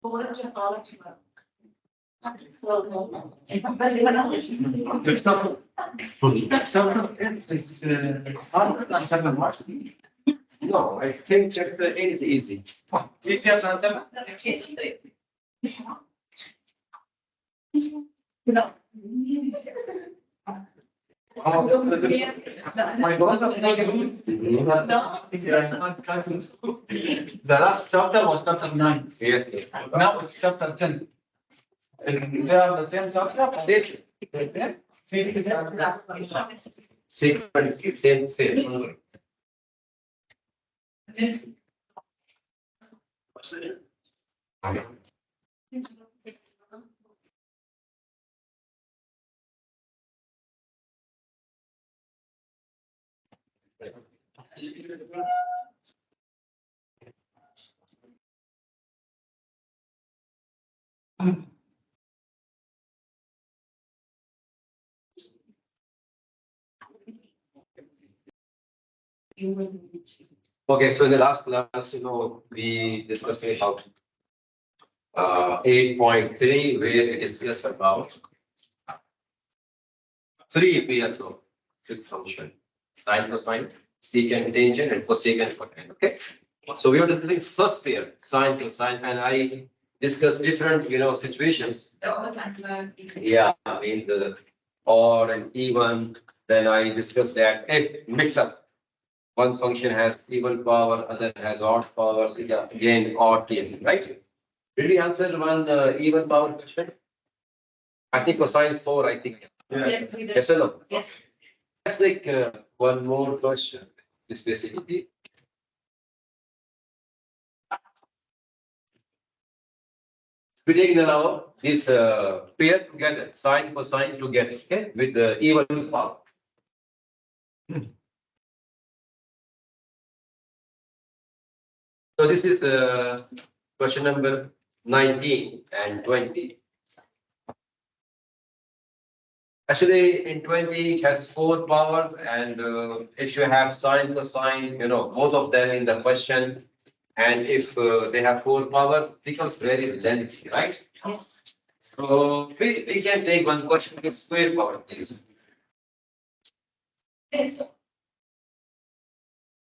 No, I think chapter 8 is easy. Easier to answer? No. My God. The last chapter was chapter 9. Yes, yes. Now it's chapter 10. They are the same chapter? Same. Same. Okay, so in the last class, we discussed about 8.3, where it is just about 3 pairs of trig function: sine, cosine, secant, tangent, and cosecant, cotangent. Okay, so we are discussing first pair, sine, cosine, and I discussed different, situations. Yeah, I mean the odd and even. Then I discussed that if mix up. One function has even power, other has odd power, so yeah, again odd came, right? Did we answer one even power question? I think cosine 4, I think. Yes, we did. Yes or no? Yes. Let's take one more question. This basically. We take now this pair together, sine, cosine together, okay, with the even power. So this is question number 19 and 20. Actually, in 20 it has 4 powers, and if you have sine, cosine, both of them in the question, and if they have 4 powers, it becomes very lengthy, right? Yes. So we can take one question with square power, please. Yes.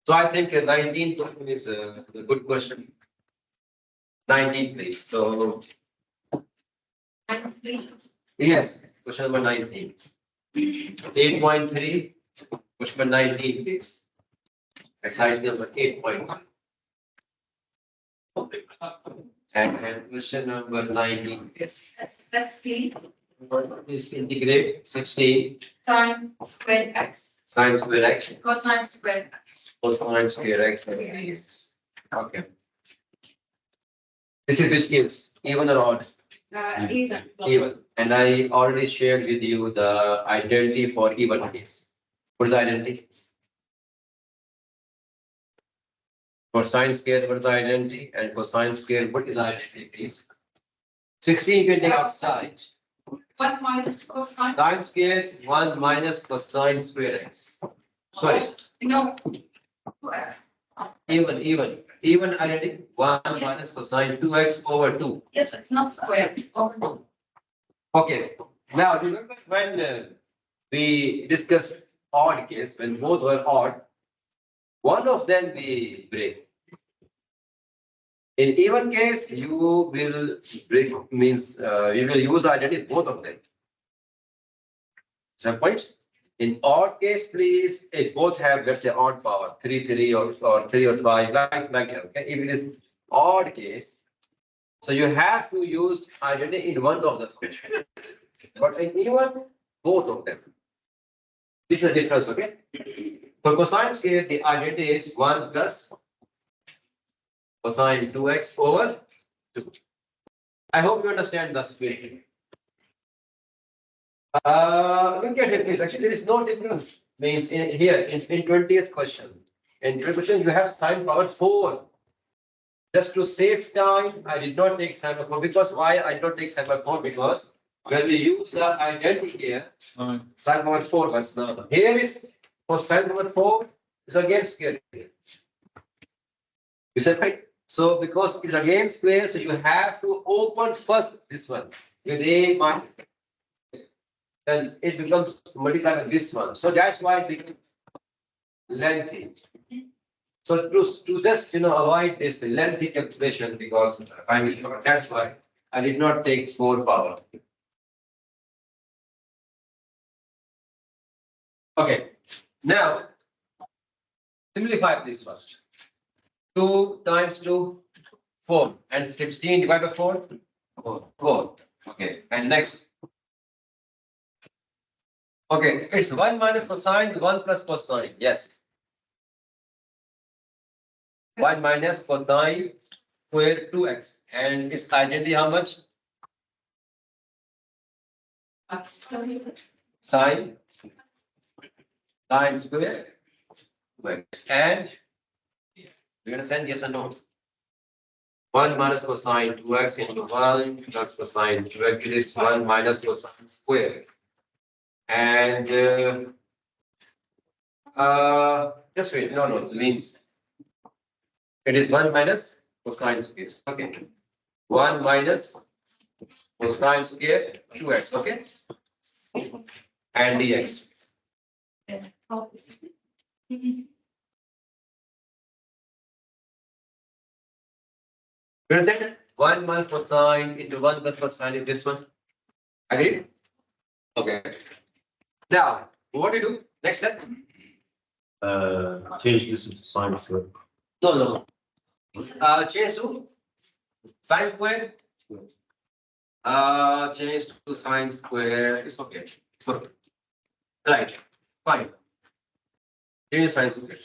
So I think 19 question is a good question. 19, please. So yes, question number 19. 8.3, question number 19, please. Exercise number 8.1. And question number 19, yes. 16 Please integrate 16 sine squared x sine square x cosine squared x. cosine square x. Yes. Okay. This is which gives even or odd? Even. Even. And I already shared with you the identity for even case. What is the identity? For sine square, what is the identity? And for sine square, what is the identity, please? 16 you can take outside. 1 minus cosine. Sine square 1 minus cosine square x. Sorry, No. 2x. even identity 1 minus cosine 2x over 2. Yes, it's not squared. Over 2. Okay. Now remember when we discussed odd case, when both were odd, one of them we break. In even case, you will break, means you will use identity both of them. Is that point? In odd case, please, if both have, let's say, odd power, 3, 3 or 3 or 5, like that, okay? If it is odd case, so you have to use identity in one of the functions. But in even, both of them. This is the difference, okay? For cosine square, the identity is 1 plus cosine 2x over 2. I hope you understand the situation. Look at it, please. Actually, there is no difference. Means in 20th question. In 20th question, you have sine power 4. Just to save time, I did not take sine power 4. Because why I don't take sine power 4? Because when we use the identity here, sine power 4 was now. Here is for sine power 4 is again square. You said right? So because it's again square, so you have to open first this one with a minus. Then it becomes multiplied by this one. So that's why it becomes lengthy. So to just avoid this lengthy calculation because I will that's why I did not take 4 power. Okay, now simplify please first. 2 times 2, 4 and 16 divided by 4, 4. Okay, and next. Okay, it's 1 minus cosine, 1 plus cosine. Yes. 1 minus cosine square 2x. And its identity how much? Sine. Sine square 2x. And do you understand? Yes or no? 1 minus cosine 2x into 1 plus cosine 2x is 1 minus cosine square. And just wait, no, means it is 1 minus cosine square. Okay. 1 minus cosine square 2x. Okay. And dx. You understand? 1 minus cosine into 1 plus cosine is this one. Agreed? Okay. Now, what do you do? Next step? Change this into sine square. No. Change to sine square. Change to sine square. It's okay. It's okay. Right. Fine. Change sine square.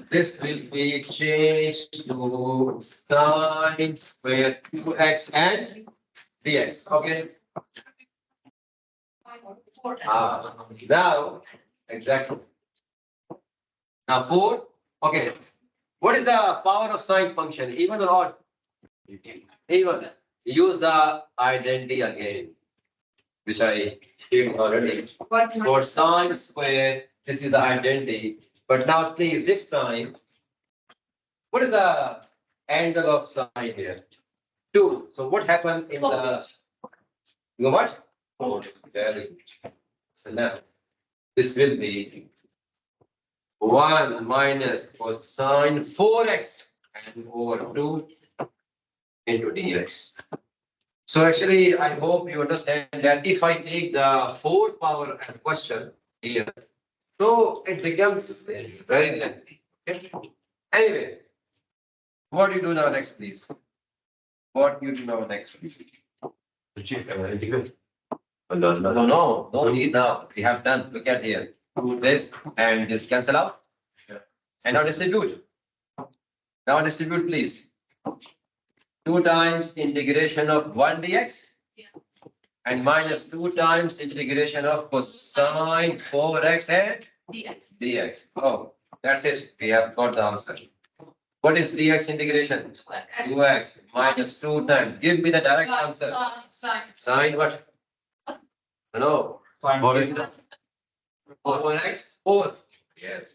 This will be changed to sine square 2x and dx. Okay. Now, exactly. Now 4. Okay. What is the power of sine function? Even or odd? Even. Use the identity again, which I did already. For sine square, this is the identity. But now please, this time, what is the angle of sine here? 2. So what happens in the, you know what? 4. Very good. So now, this will be 1 minus cosine 4x and over 2 into dx. So actually, I hope you understand that if I take the 4 power question here, so it becomes very lengthy. Okay? Anyway, what do you do now next, please? What do you do now next, please? Integrate. No need now. We have done. Look at here. This and this cancel out. And now distribute. Now distribute, please. 2 times integration of 1 dx. And minus 2 times integration of cosine 4x and dx. Oh, that's it. We have got the answer. What is dx integration? 2x minus 2 times. Give me the direct answer. Sine what? No. Four. 4x 4. Yes.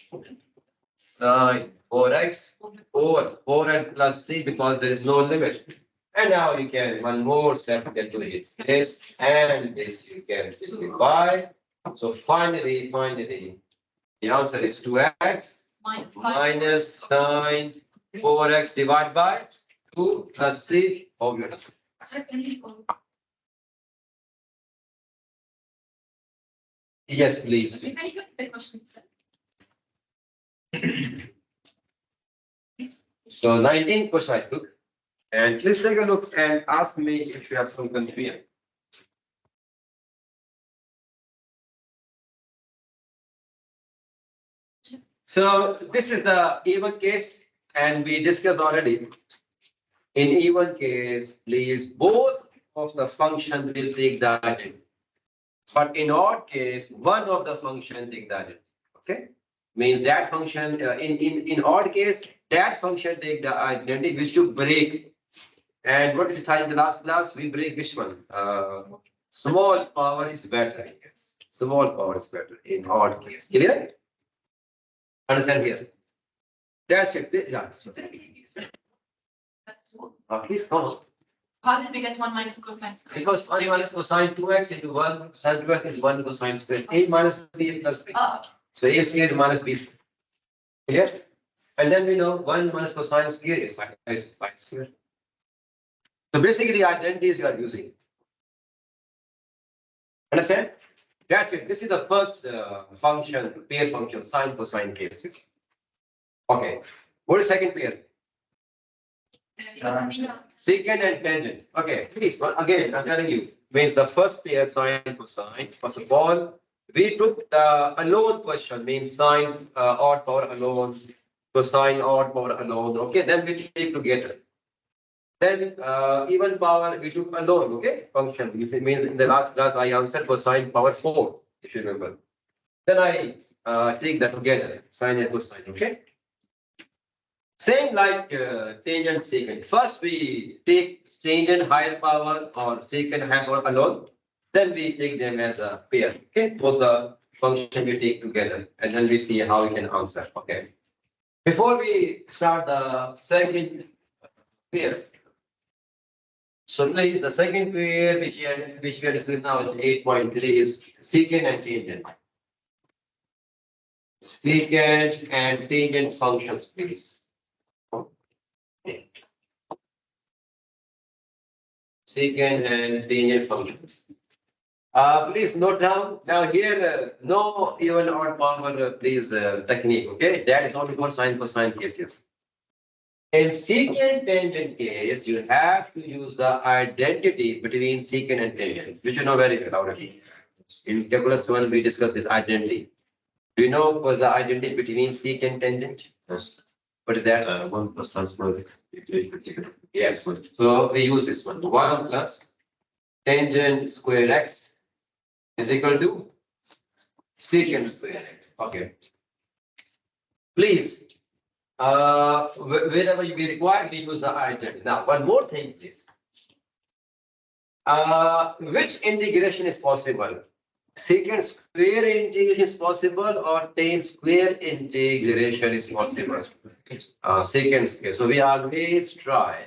Sine 4x over 4 and plus c because there is no limit. And now you can one more step you can do it. This and this you can simplify. So finally, the answer is 2x minus sine 4x divided by 2 plus c over. Yes, please. So 19 question I took. And please take a look and ask me if you have some confusion. So this is the even case, and we discussed already. In even case, please, both of the function will take the identity. But in odd case, one of the function take the identity. Okay? Means that function, in odd case, that function take the identity which to break. And what we decided in the last class, we break which one? Small power is better, I guess. Small power is better in odd case. Clear? Understand here? That's it. Yeah. Please come. How did we get 1 minus cosine squared? Because 1 minus cosine 2x into 1 cosine 2x is 1 cosine squared. A minus b plus b. Oh, So a squared minus b squared. Clear? And then we know 1 minus cosine squared is sine squared. So basically identities you are using. Understand? That's it. This is the first function, pair function, sine cosine cases. Okay. What is second pair? Secant and tangent. Okay, please, again, I'm telling you, means the first pair sine cosine. First of all, we took the alone question, means sine odd power alone, cosine odd power alone. Okay, then we take together. Then even power we took alone. Okay, function. It means in the last class I answered cosine power 4, if you remember. Then I take that together, sine and cosine. Okay. Same like tangent secant. First we take tangent higher power or secant higher power alone. Then we take them as a pair. Okay, both the function we take together, and then we see how we can answer. Okay. Before we start the second pair, so please the second pair which we are discussing now in 8.3 is secant and tangent. Secant and tangent functions, please. Secant and tangent functions. Please note down now here, no even odd power, please, technique, okay? That is only for sine cosine cases. In secant tangent case, you have to use the identity between secant and tangent, which you know very well already. In calculus 1, we discussed this identity. Do you know what's the identity between secant and tangent? Yes. What is that? 1 plus tan squared. Yes. So we use this one. 1 plus tangent square x is equal to secant square x. Okay. Please, wherever we require, we use the identity. Now, one more thing, please. Which integration is possible? Secant square integration is possible or tan square integration is possible? Secant square. So we always try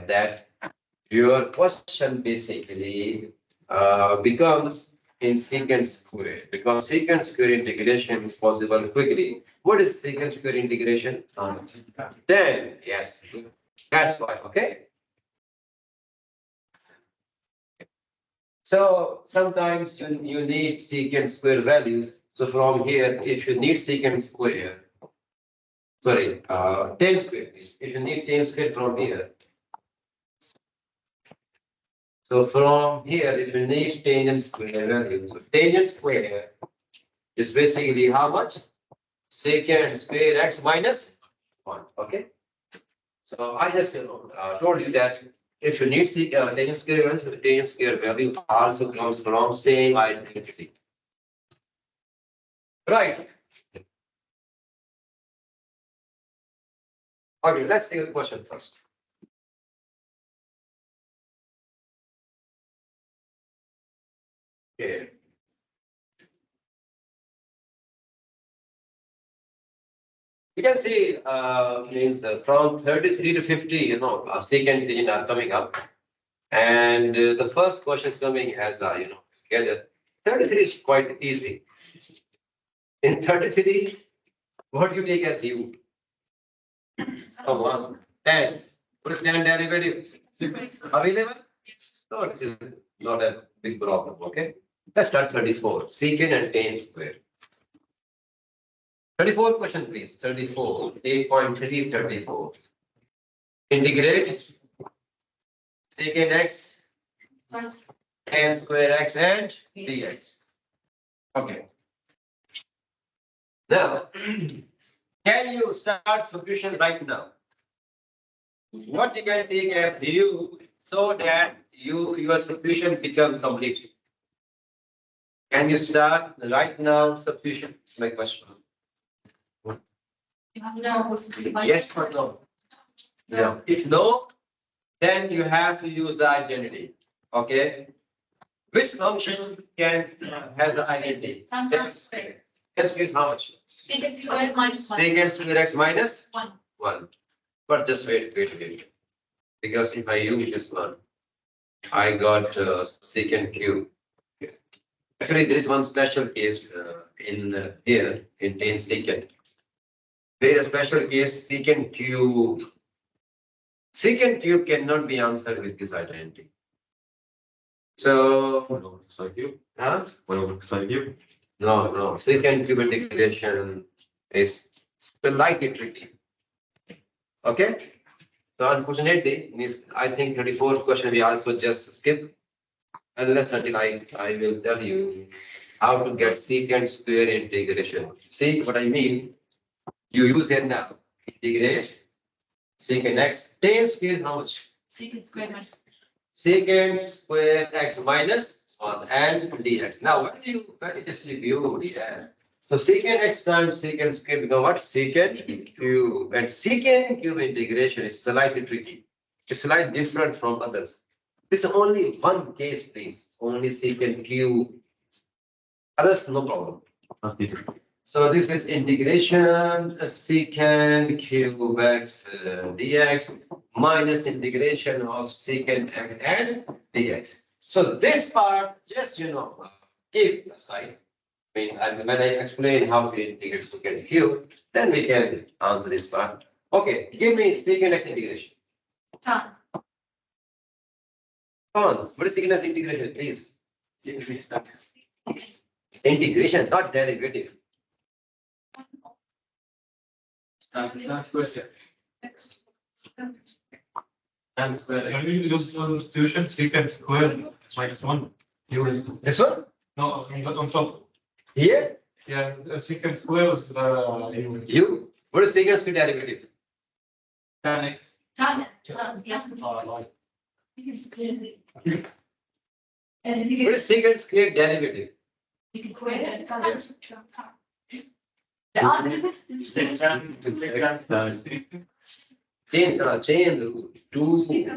that your question basically becomes in secant square, because secant square integration is possible quickly. What is secant square integration? 10. Yes, that's why. Okay. So sometimes you need secant square value. So from here, if you need secant square, sorry, tan square, please. If you need tan square from here. So from here, if you need tangent square value, so tangent square is basically how much? Secant square x minus 1. Okay. So I just told you that if you need tangent square value, the tangent square value also comes from same identity. Right. Okay, let's take the question first. Okay. You can see means from 33 to 50, secant tangent are coming up. And the first question is coming as, together. 33 is quite easy. In 33, what do you take as u? Come on, 10. What is 10 derivative? Available? So this is not a big problem, okay? Let's start 34. Secant and tan square. 34 question, please. 34. 8.3, 34. Integrate secant x, tan square x and dx. Okay. Now, can you start solution right now? What you can take as u so that your solution become complete? Can you start right now solution? That's my question. No. Yes or no? Yeah. If no, then you have to use the identity. Okay. Which function can has the identity? Tan square. is how much? Secant square minus one. Secant square x minus One. 1. But just wait. Because if I use this one, I got secant cube. Actually, there is one special case in here in secant. There is a special case secant cube. Secant cube cannot be answered with this identity. So, 1 over cosine cube. huh? 1 over cosine cube. No. Secant cube integration is slightly tricky. Okay? So unfortunately, I think 34th question we also just skip. Unless until I will tell you how to get secant square integration. See what I mean? You use here now. Integrate secant x. Tan square how much? Secant square minus. Secant square x minus 1 and dx. Now what do you distribute? Yeah. So secant x times secant square become what? Secant cube. And secant cube integration is slightly tricky. It's slightly different from others. This is only one case, please. Only secant cube. Others, no problem. So this is integration secant cube x dx minus integration of secant x and dx. So this part, just keep aside. Means when I explain how to integrate secant cube, then we can answer this part. Okay, give me secant x integration. Done. Cons. What is secant x integration, please? Integration, not derivative. Tan square. X. Tan square. Can you use substitution secant square minus 1? Use. This one? No, on top. Here? Yeah, secant square is You? What is secant square derivative? tan x. Done. Yes. Secant square. And you What is secant square derivative? get square. Yes. The other bit. Chain rule. 2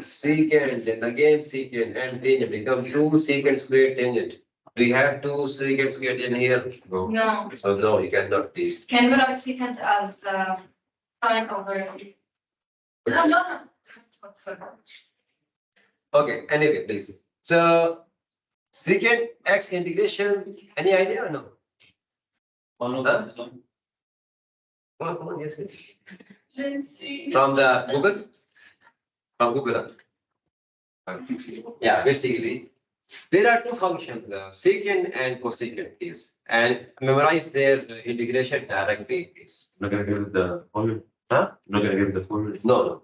secant, then again secant and tangent become 2 secant square tangent. Do you have 2 secant square tangent here? No. No. So no, you cannot please. Can we write secant as sine over? No. Okay, anyway, please. So secant x integration, any idea or no? Huh? Come on, yes. From the Google? From Google. Yeah, basically, there are two functions, secant and cosecant is, and memorize their integration directly is. Not gonna give it the formula. Huh? Not gonna give it the formula. No.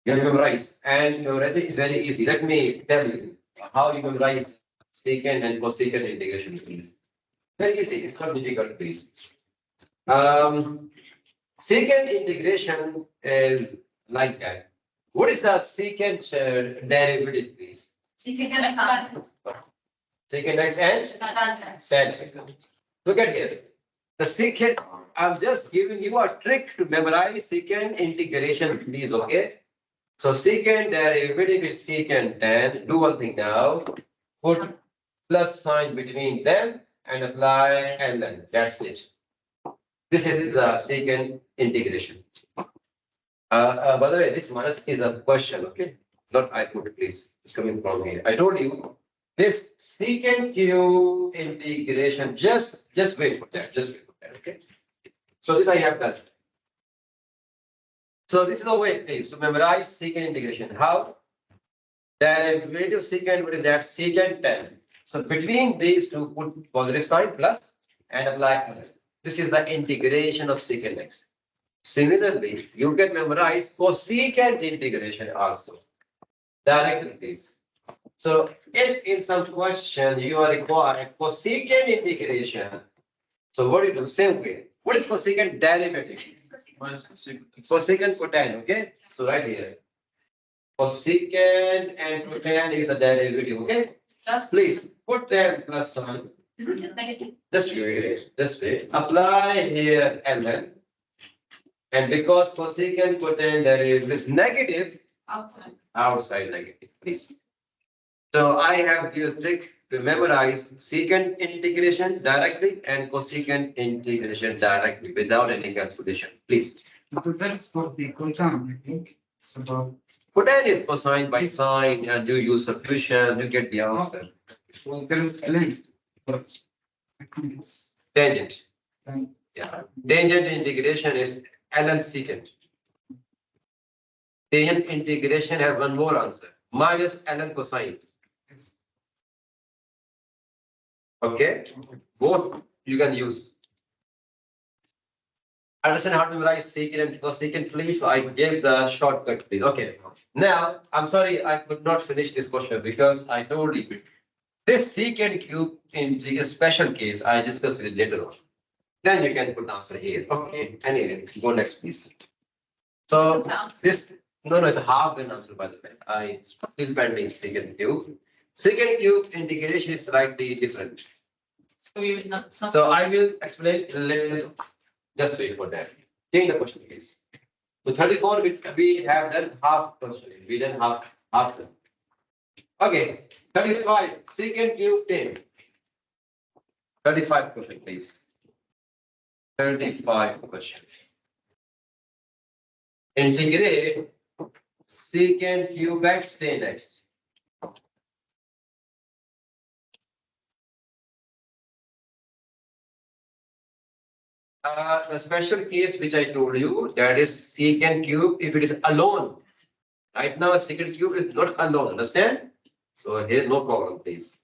You have to memorize, and memorizing is very easy. Let me tell you how you memorize secant and cosecant integration, please. Very easy, it's not difficult, please. Secant integration is like that. What is the secant derivative, please? Secant x minus. Secant x and tan x. Look at here. The secant, I'm just giving you a trick to memorize secant integration, please, okay? So secant derivative is secant tan. Do one thing now. Put plus sign between them and apply ln. That's it. This is the secant integration. By the way, this minus is a question, okay? Not I put, please. It's coming from here. I told you this secant cube integration. Just wait for that. Just wait for that, okay? So this I have done. So this is the way, please, to memorize secant integration. How? Derivative secant, what is that? Secant tan. So between these two, put positive sign plus and apply ln. This is the integration of secant x. Similarly, you can memorize cosecant integration also. Directly, please. So if in some question you are required cosecant integration, so what do you do? Same way. What is cosecant derivative? Cosecant cotan, okay? So right here. Cosecant and cotan is a derivative, okay? Plus. Please put them plus sign. Isn't it negative? Just wait. Apply here ln. And because cosecant cotan derivative is negative, Outside. outside negative, please. So I have your trick to memorize secant integration directly and cosecant integration directly without any calculation. Please. So that's for the cosine, I think. It's about, Cosine is cosine by sine, and you use substitution, you get the answer. well, there is length, but I think it's, Tangent. um, Yeah. Tangent integration is ln secant. Tangent integration has one more answer, minus ln cosine. it's, Okay, both you can use. Understand how to memorize secant and cosecant, please? So I gave the shortcut, please. Okay. Now, I'm sorry, I could not finish this question because I told you. This secant cube in a special case, I discuss with later on. Then you can put answer here. Okay, anyway, go next, please. So this, no, it's a half an answer, by the way. I still pending secant cube. Secant cube integration is slightly different. So we will not. So I will explain later. Just wait for that. Change the question, please. So 34, we have done half question. We done half done. Okay, 35, secant cube 10. 35 question, please. 35 question. Integrate secant cube x 10x. The special case which I told you, that is secant cube if it is alone. Right now, secant cube is not alone, understand? So here is no problem, please.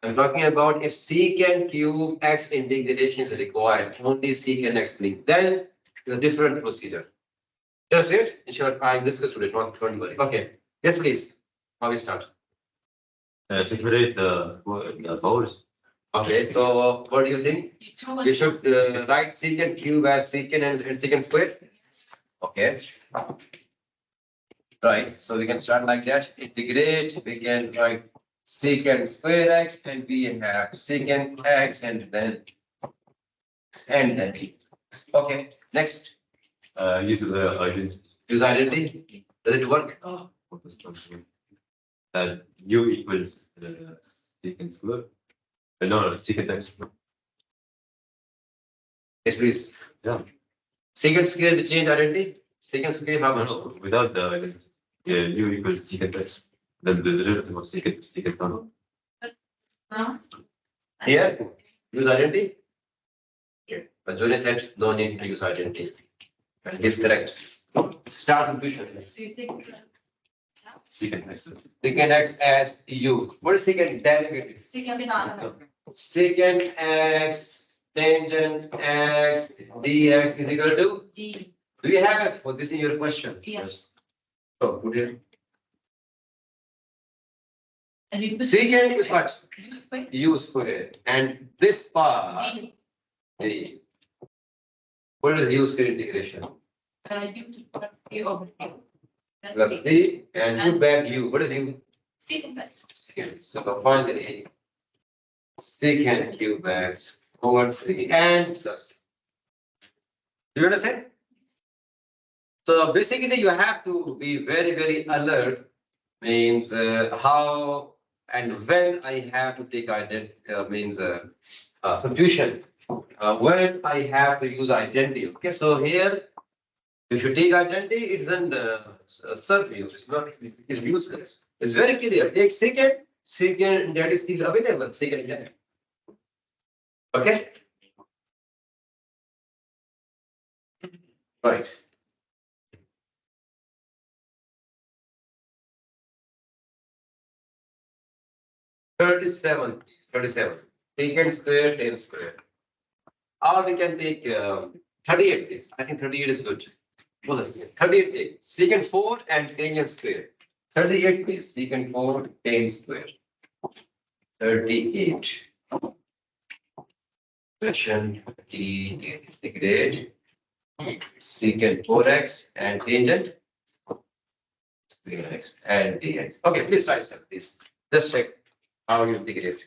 I'm talking about if secant cube x integration is required, only secant x, please. Then the different procedure. That's it. In short, I discussed today, not don't worry. Okay. Yes, please. How we start? Separate the powers. Okay, so what do you think? We should write secant cube as secant and secant square? Okay. Right, so we can start like that. Integrate, we can write secant square x and we have secant x and then. Okay, next. Use the identity. Use identity. Does it work? U equals secant square. No, secant x. Yes, please. Yeah. Secant square, we change identity. Secant square, how No, much? no, without the identity. Yeah, U equals secant x. Then the derivative of secant one. Here, use identity. But Johnny said no need to use identity. And he's correct. Start substitution. So you take. Secant x. Secant x as u. What is secant derivative? Secant banana. Secant x tangent x dx is equal to? D. Do you have it for this in your question? Yes. So put it. And we put. Secant is what? U square. U square. And this part, D. the. What is U square integration? U to the U over U. That's Plus D. C and put back U. What is U? Secant plus. Secant. So finally, secant cube x over 3 and plus. Do you understand? So basically, you have to be very alert. Means how and when I have to take identity means substitution. When I have to use identity. Okay, so here, if you take identity, it's an serve use. It's not. It's useless. It's very clear. Take secant that is available. Secant that. Okay. Right. Thirty-seven. Secant square, 10 square. Or we can take 38, please. I think 38 is good. Both are same. 38, take. Secant 4 and tangent square. 38, please. Secant 4, 10 square. 38. Question integrate secant 4x and tangent square x and dx. Okay, please try yourself, please. Just check how you integrate.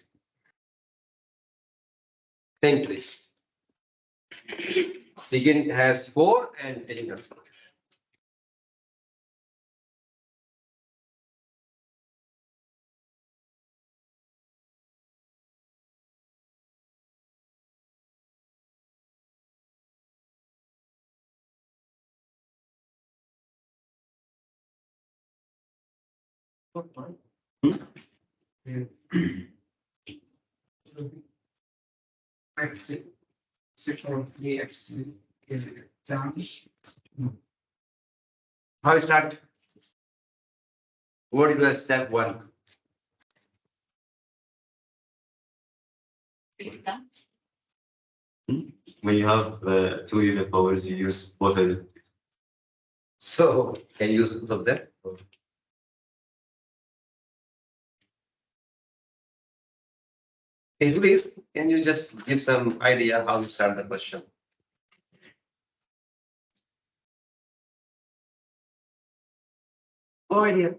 Think, please. Secant has 4 and tangent has 4. How you start? What is step one? When you have two unit powers, you use both of them. So can you use both of them? Please, can you just give some idea how to start the question? No idea.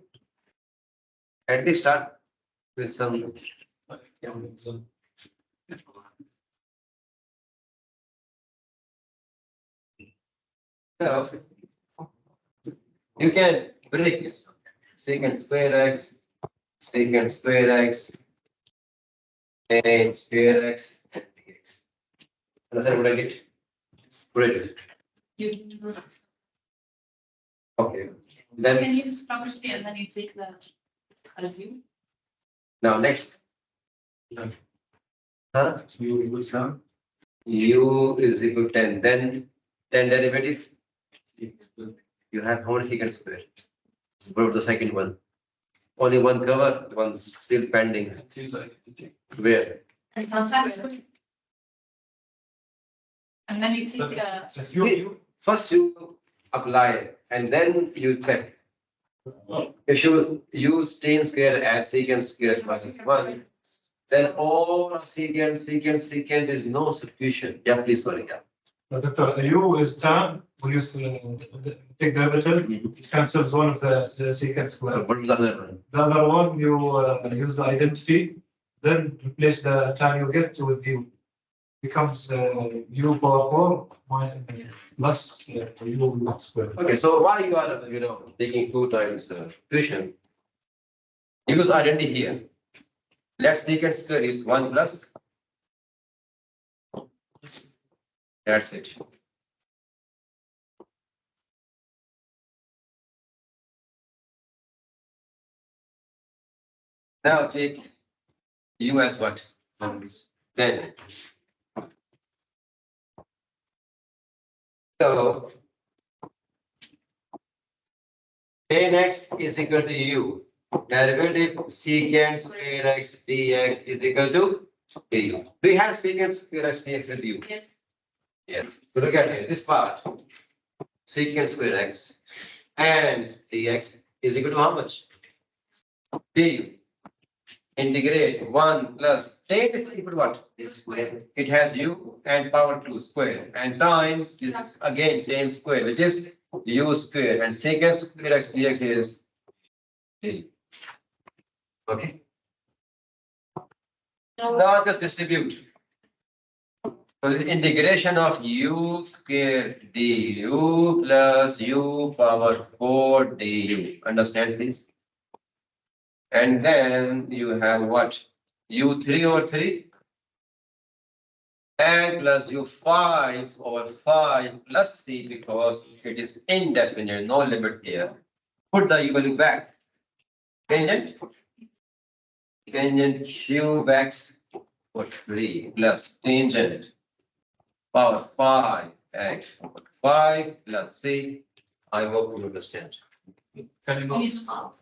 At least start with some. So, you can break this. Secant square x, secant square x, and square x, and dx. Understand what I did? Great. You Okay. Then can use property and then you take the as you. now next. Huh? U equals now. U is equal to 10. Then 10 derivative. You have how many secant square? What was the second one? Only one cover, one still pending. Where? And concept. And then you take That's U. First you apply and then you check. If you use 10 square as secant square minus 1, then all secant is no substitution. Yeah, please, sorry. Yeah. Doctor, U is tan. We use take derivative. It cancels one of the secant So square. what was the other one? The other one, you use the identity, then replace the tan you get with U. Becomes U power 4 plus U square. Okay, so why you are, taking 2 times fusion? Use identity here. Let secant square is 1 plus. That's it. Now take U as what? 10. So 10x is equal to U. Derivative secant square x dx is equal to AU. Do you have secant square x dx with U? Yes. Yes. So look at here, this part. Secant square x and dx is equal to how much? Du. Integrate 1 plus 10 is equal to what? Square. It has u and power 2 square and times this is again 10 square, which is u square, and secant square x dx is d. Okay. So Now just distribute. So the integration of u square du plus u power 4 du. Understand this? And then you have what? U3 over 3 and plus U5 over 5 plus C because it is indefinite, no limit here. Put the U value back. Tangent cube x over 3 plus tangent power 5 x over 5 plus C. I hope you understand. Can you use half.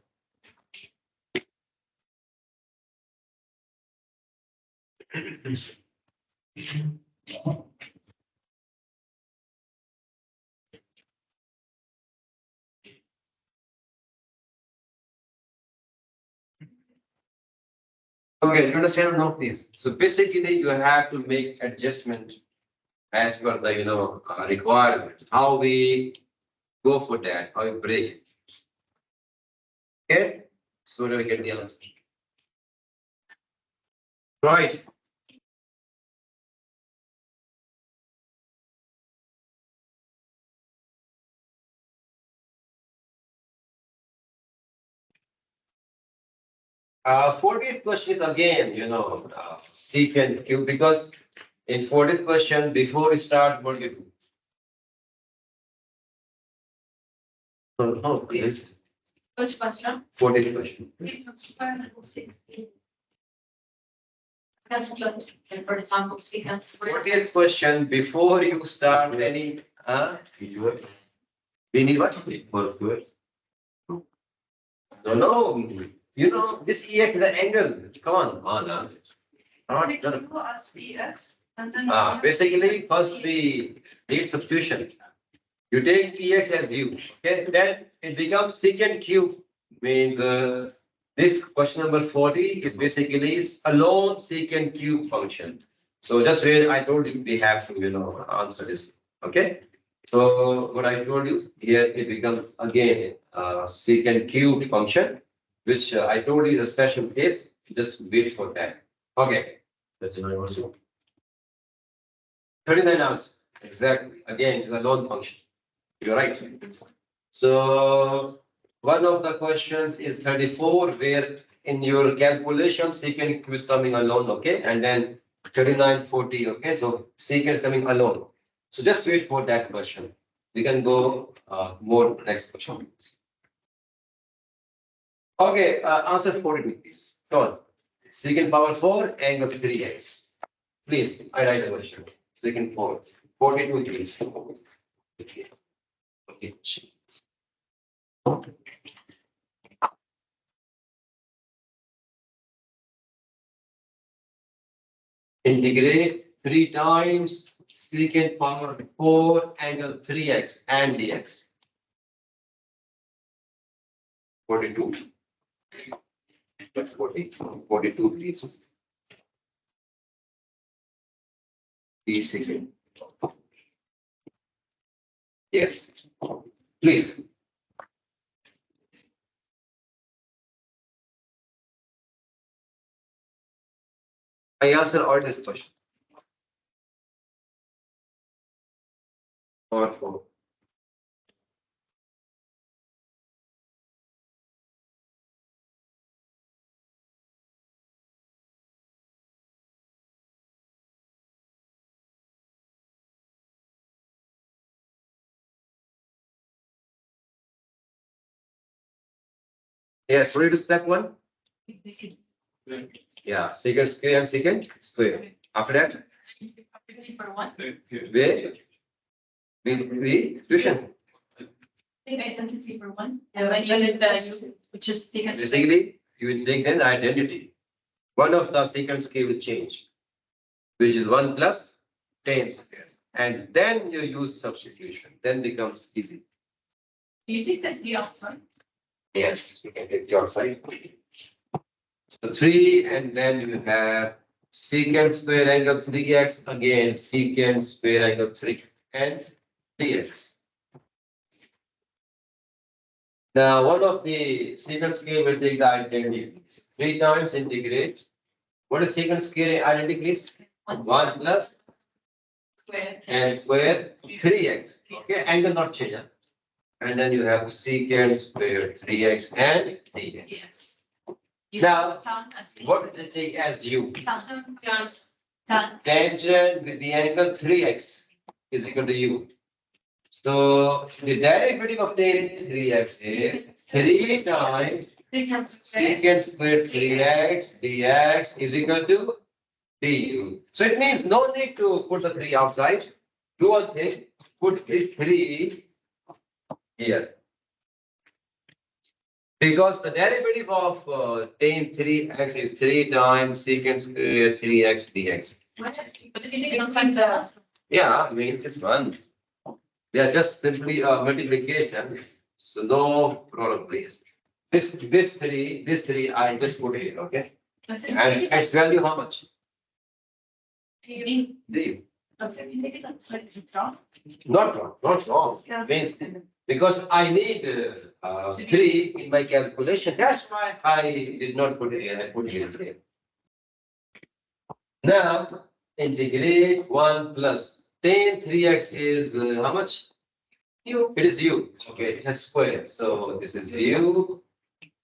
Okay, you understand or no, please? So basically, you have to make adjustment as per the requirement. How we go for that? How we break it? Okay, so that we get the answer. Right. Fortieth question is again, secant cube, because in 40th question, before we start, what do you do? No, please. Which question? 40th question. That's good. Like, for example, secant square. 40th question, before you start any, we need what? No, you know, this EX is an angle. Come on. We can go as EX and then. Basically, first we need substitution. You take EX as U, okay, then it becomes secant cube, means this question number 40 is basically a lone secant cube function. So just where I told you, we have to, answer this, okay? So what I told you, here it becomes again secant cube function, which I told you is a special case, just wait for that. Okay. 39 answer, exactly, again, it's a lone function. You're right. So one of the questions is 34, where in your calculation, secant cube is coming alone, okay? And then 39, 40, okay? So secant is coming alone. So just wait for that question. We can go more next question. Okay, answer 42, please. Come on. Secant power 4, angle 3x. Please, I write the question. Secant 4, 42, please. Okay. Okay. Integrate 3 times secant power 4 angle 3x and dx. 42. But 42, please. P secant. Yes, please. I answer all this question. Or 4. Yes, ready to step 1? Yeah, secant square and secant square. After that, For one. where? We tuition. Take identity for one. And then you get the, which is secant square. Basically, you will take an identity. One of the secant square will change, which is 1 plus 10 square. And then you use substitution, then becomes easy. Do you take the 3 outside? Yes, you can take your side. So 3, and then you have secant square angle 3x, again secant square angle 3 and 3x. Now, one of the secant square will take the identity. 3 times integrate. What is secant square identity, please? 1 plus Square. and square 3x. Okay, angle not change. Huh? And then you have secant square 3x and 3x. Yes. Now, what did they take as u? Tangent with the angle 3x is equal to u. So the derivative of tan 3x is 3 times secant square 3x dx is equal to du. So it means no need to put the 3 outside. Do one thing, put the 3 here. Because the derivative of tan 3x is 3 times secant square 3x dx. But if you take it outside the. Yeah, I mean, this one. They are just simply multiplication. So no problem, please. This 3, I just put here, okay? And its value how much? You mean, 3. if you take it outside, is it wrong? Not wrong, not wrong. Means, because I need 3 in my calculation. That's why I did not put it here. I put it here. Now, integrate 1 plus tan 3x is how much? You. It is u. Okay, it has square. So this is u.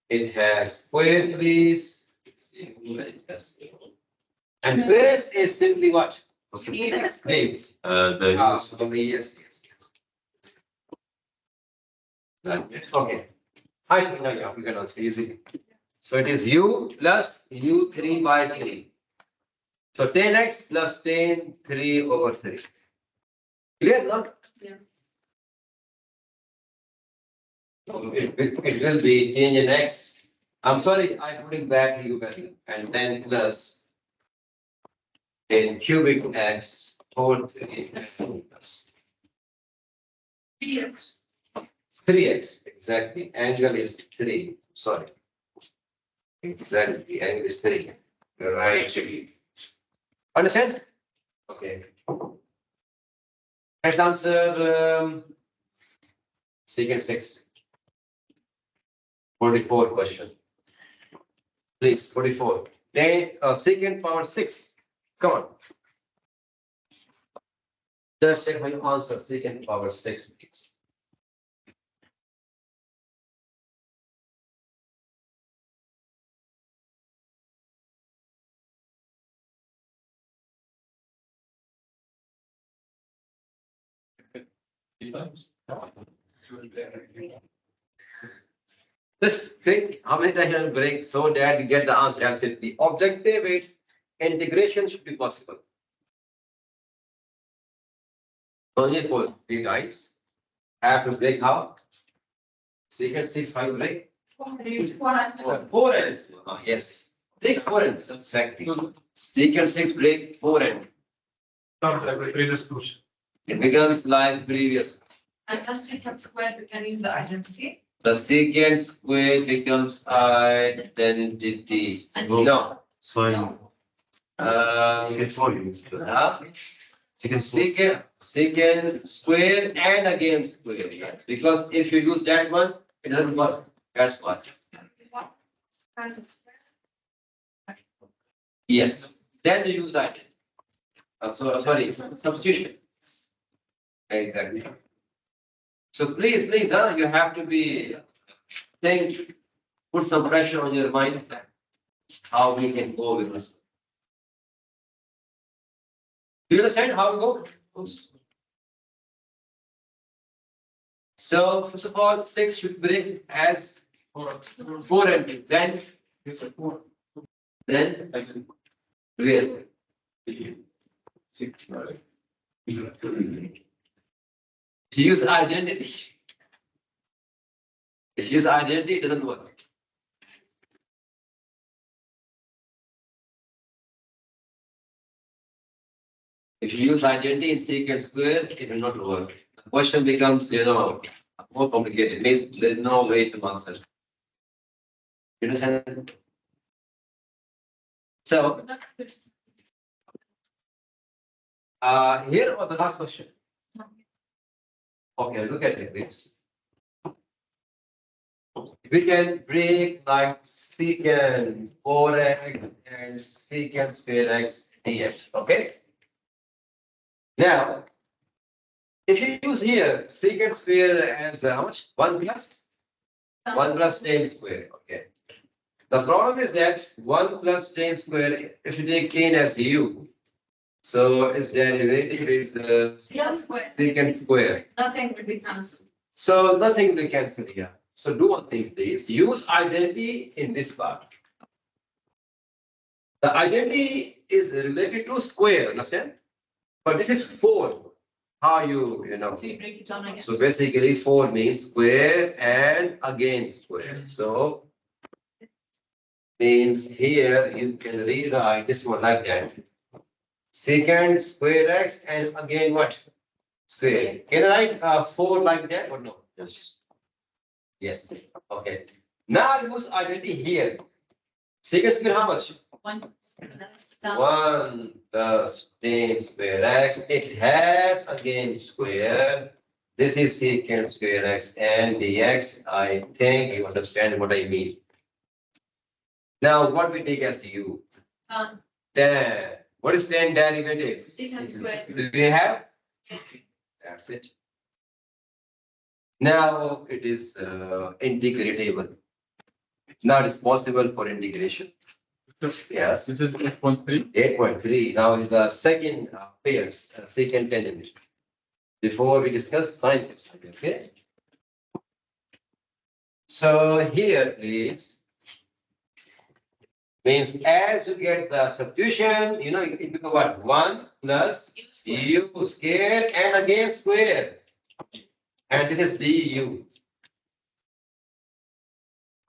It has square, please. It's u, it has u. And this is simply what? Is it a square? Wave. Yes. Okay. I think yeah, we can answer easily. So it is u plus u3 by 3. So 10x plus 10 3 over 3. Clear now? Yes. It will be change in x. I'm sorry, I put it back u value and then plus 10 cubic x over 3 plus Yes. 3x. Exactly. Angle is 3. Sorry. Exactly. Angle is 3. Right. Understand? Okay. Let's answer secant 6. 44 question. Please, 44. Then secant power 6. Come on. Just check my answer. Secant power 6, please. Just think how many times I'll break so that you get the answer. That's it. The objective is integration should be possible. Only for 3 times. I have to break how? Secant 6, how you break? 4 and yes. Take 4 and exactly. Secant 6 break 4 and Not like the previous question. it becomes like previous. And as secant squared, we can use the identity. The secant square becomes identity. No. Fine. Um, Secant 4 you. secant square and again square. Yes. Because if you use that one, it doesn't work. That's what. Yes. Then you use that. Sorry, substitution. Exactly. So please, you have to be think, put some pressure on your mind. How we can go with this. Do you understand how we go? So first of all, 6 should break as 4 and 2. Then where? Use identity. If you use identity, it doesn't work. If you use identity in secant square, it will not work. The question becomes, more complicated. It means there is no way to answer. You understand? So, here or the last question. Okay, look at it, please. We can break like secant 4x and secant square x dx, okay? Now, if you use here secant square as how much? 1 plus? 1 plus 10 square, okay. The problem is that 1 plus 10 square, if you take 10 as u, so its derivative is secant square. Nothing will be cancelled. So nothing will be cancelled here. So do one thing, please. Use identity in this part. The identity is related to square, understand? But this is 4. How you know? So you break it down again. So basically 4 means square and again square. So means here you can rewrite this one like that. Secant square x and again what? Square. Can I write 4 like that or no? Yes. Yes. Okay. Now use identity here. Secant square how much? 1 plus 10 square x. It has again square. This is secant square x and dx. I think you understand what I mean. Now what we take as u? 10. What is 10 derivative? secant squared. Do we have? That's it. Now it is integratable. Now it is possible for integration. Yes. This is 8.3. 8.3. Now is the second pairs, second tangent. Before we discuss sine, okay? So here, please, means as you get the substitution, it becomes what? 1 plus u square and again square. And this is du.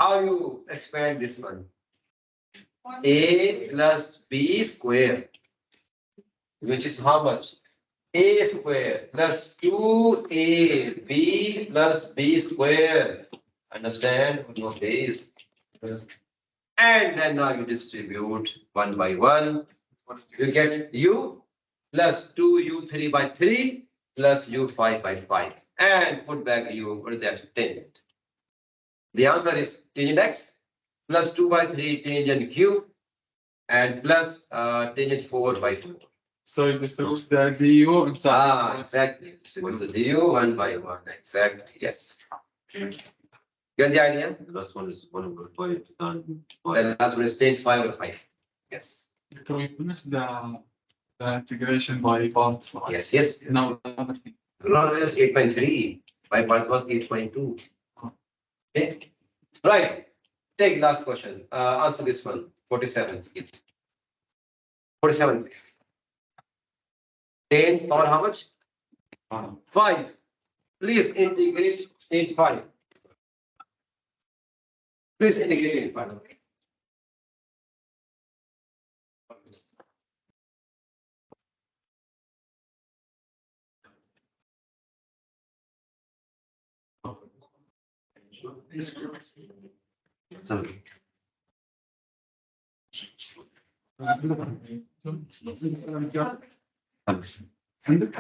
How you expand this one? A plus b square, which is how much? A square plus 2ab plus b square. Understand? No days. And then now you distribute 1 by 1. You get u plus 2u3 by 3 plus u5 by 5. And put back u, what is that? 10. The answer is tangent x plus 2 by 3 tangent q and plus tangent 4 by 4. So you distribute the du inside. Exactly. Distribute the du 1 by 1. Exactly. Yes. Get the idea? The last one is 1/5 times The last one is tangent 5 over 5. Yes. So we finish the integration by parts. right? Yes, yes. Now the other thing. No, it's 8.3. My part was 8.2. Okay. Right. Take last question. Answer this one. 47. Yes. 47. 10 or how much? 5. Please integrate in 5. Please integrate in 5. seven. عندك؟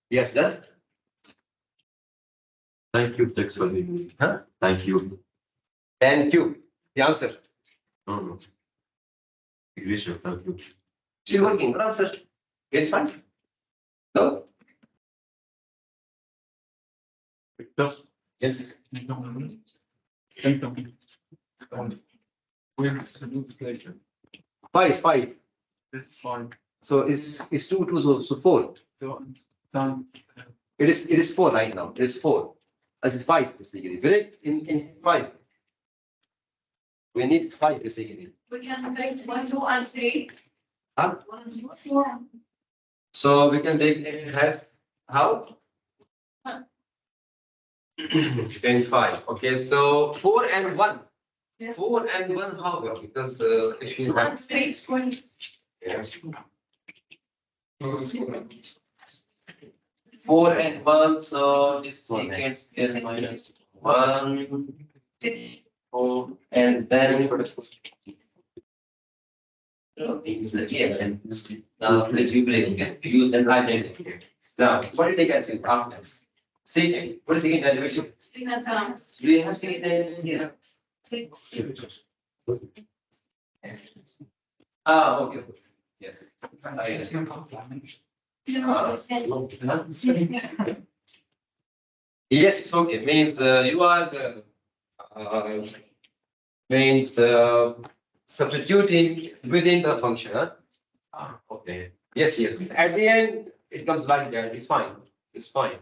Yes, done. Thank you, Tex, for the. Huh? Thank you. Thank you. The answer. No. English, thank you. Still working. Answer. It's fine. No. Just. Yes. We'll distribute later. Five. This fine. So it's two, so four. So, done. It is four right now. It is four. This is five basically. Break in five. We need five basically. We can take 1, 2, and 3. Huh? 1, 2, 4. So we can take it as how? 25. Okay, so 4 and 1. Yes. 4 and 1, how about? Because if you 2 and have 3 squares. yeah. 4 and 1, so this sequence is minus 1, 4, and then means that yes, and now let you bring again, use an identity. Now, what do you take as your after? Secant, what is secant derivative? Secant times. Do you have secant here? Ah, okay. Yes. Yes, it's okay. Means you are means substituting within the function. Huh? Ah, okay. Yes. At the end, it comes like that. It's fine. It's fine.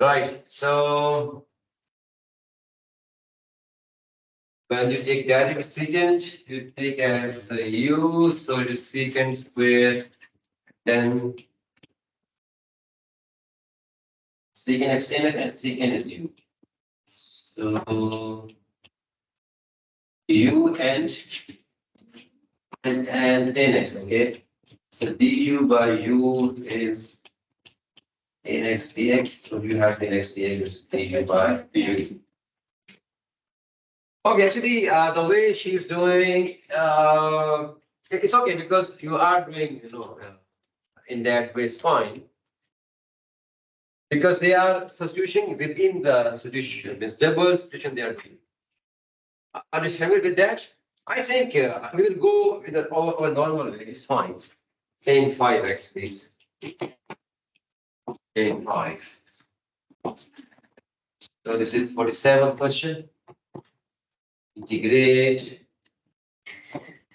Right. So when you take derivative secant, you take as u, so it is secant square, then secant is n and secant is u. So u and nx, okay? So du by u is nx dx, so you have nx dx, du by u. Okay, actually, the way she's doing, it's okay because you are doing, in that way, it's fine. Because they are substituting within the solution, means double substitution they are doing. Are you familiar with that? I think we will go with our normal way, it's fine. In 5x, please. In 5. So this is 47 question. Integrate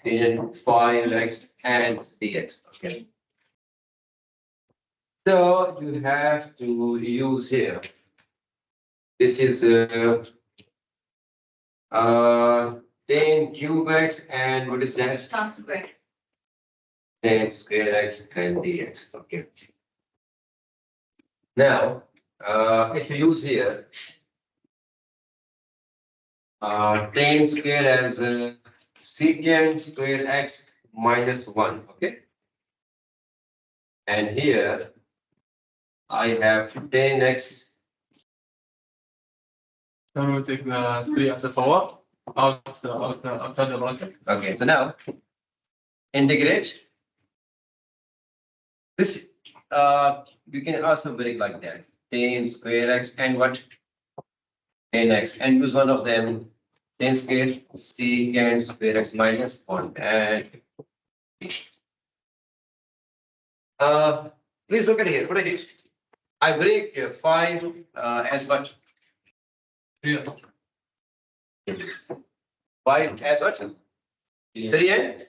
in 5x and dx. Okay. So you have to use here. This is 10 cube x and what is that? Tan square. 10 square x and dx. Okay. Now, if you use here 10 square as secant square x minus 1. Okay. And here I have 10x. Then we'll take the 3 as a power outside the bracket. Okay. So now integrate. This you can also break like that. 10 square x and what? 10x and use one of them. 10 square secant square x minus 1 and please look at here. What I did? I break 5 as what? 5 as what? 3 and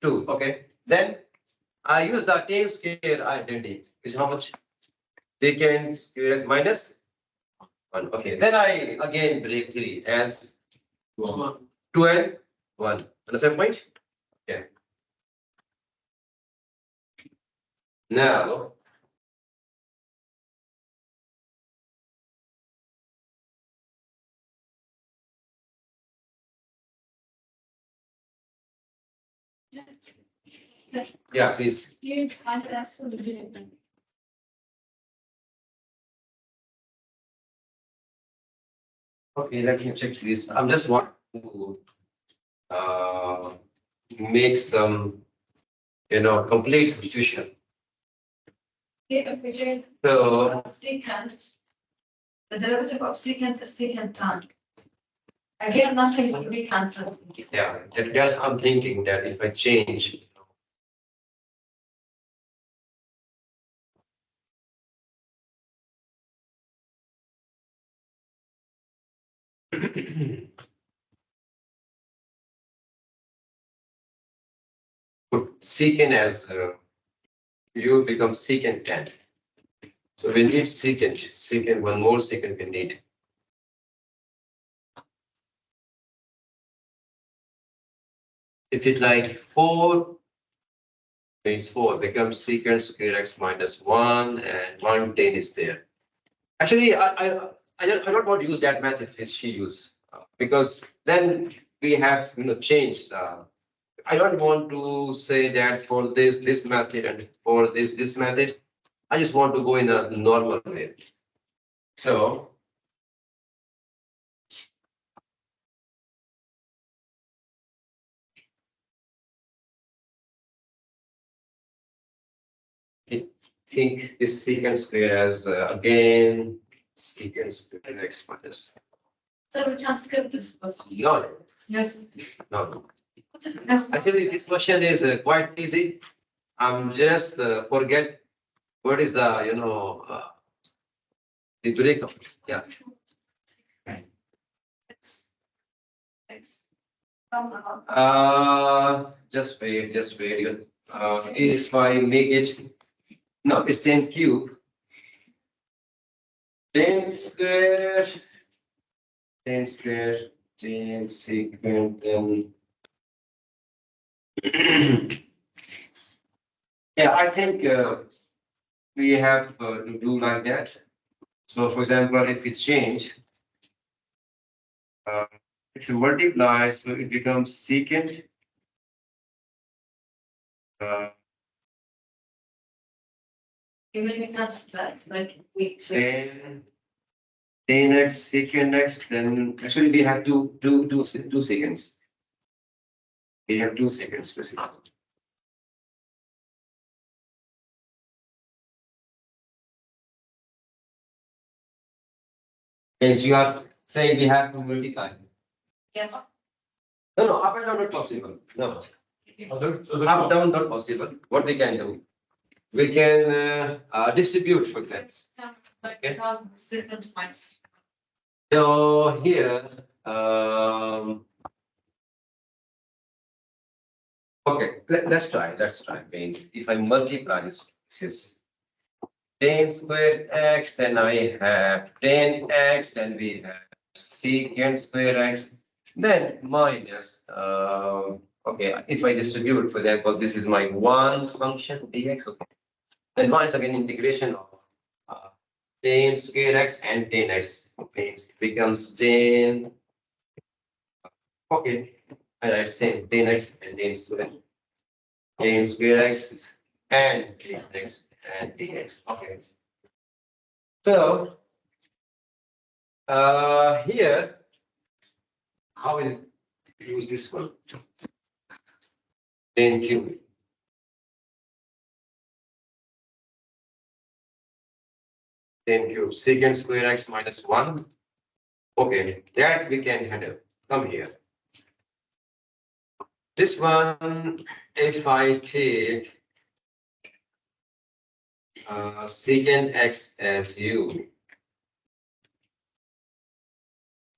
2. Okay. Then I use the 10 square identity, which is how much? Secant square x minus 1. Okay. Then I again break 3 as 2 and 1. Understand point? Yeah. Now, yeah, please. Here, find the rest of the video. Okay, let me check this. I'm just want to make some, complete substitution. Here, if we take So, secant, the derivative of secant is secant tan. Again, nothing will be cancelled. yeah, just I'm thinking that if I change Put secant as u becomes secant 10. So we need secant, one more secant we need. If it like 4 means 4 becomes secant square x minus 1 and 110 is there. Actually, I don't want to use that method which she used because then we have changed. I don't want to say that for this method and for this method. I just want to go in a normal way. So I think this secant square as again secant square x minus. So we can skip this question. No, Yes. no. Next. Actually, this question is quite easy. I'm just forget what is the the breakup. Yeah. X. X. Just wait. If I make it, no, it's 10 cube. 10 square, 10 square, 10 secant, then. Yeah, I think we have to do like that. So for example, if we change, if you multiply, so it becomes secant. Even we can't split, like we. 10x secant x, then actually we have two seconds. We have 2 seconds basically. Yes, you are saying we have to multiply. Yes. No, up and down not possible. No, up down not possible. What we can do? We can distribute for that. Like Okay. second twice. So here, okay, let's try. Means if I multiply this is 10 square x, then I have 10x, then we have secant square x, then minus, okay, if I distribute, for example, this is my one function dx, okay. Then minus again integration of 10 square x and 10x, okay, it becomes 10, okay, I write same 10x and 10 square. 10 square x and 10x and dx, okay. So, here, how will use this one? 10 cube. Secant square x minus 1. Okay, that we can handle. Come here. This one, if I take secant x as u,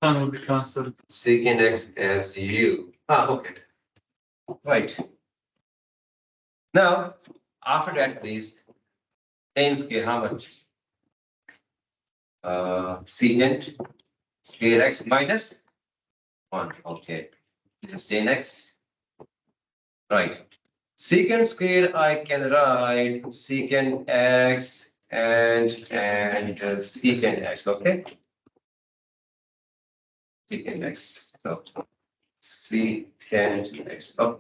Tan will be cancelled. secant x as u. Okay. Right. Now, after that, please, 10 square, how much? Secant square x minus 1. Okay. This is 10x. Right. Secant square, I can write secant x and secant x, okay? Secant x. So, secant x. Oh.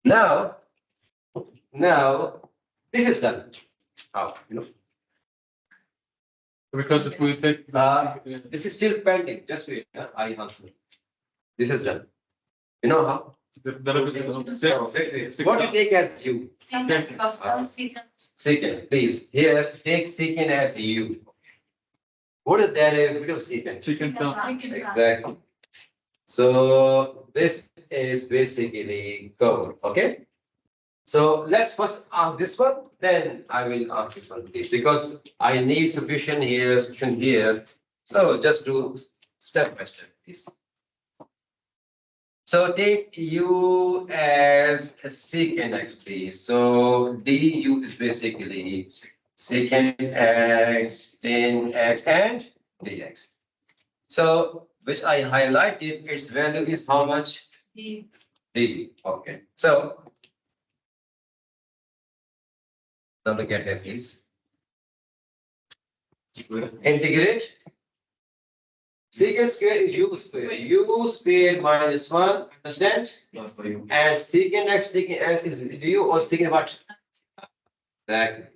Now, this is done. How? Because if we take. This is still pending. Just wait. I answer. This is done. You know how? What do you take as u? Secant plus secant. Secant, please. Here, take secant as u. What is derivative of secant? Exactly. So this is basically covered. Okay. So let's first ask this one, then I will ask this one, please, because I need solution here, solution here. So just do step by step, please. So take u as a secant x, please. So du is basically secant x, tan x, and dx. So which I highlighted, its value is how much? The D. Okay. So now look at here, please. Integrate. Secant square is u square. U square minus 1, understand? And secant x is du or secant what? Exactly.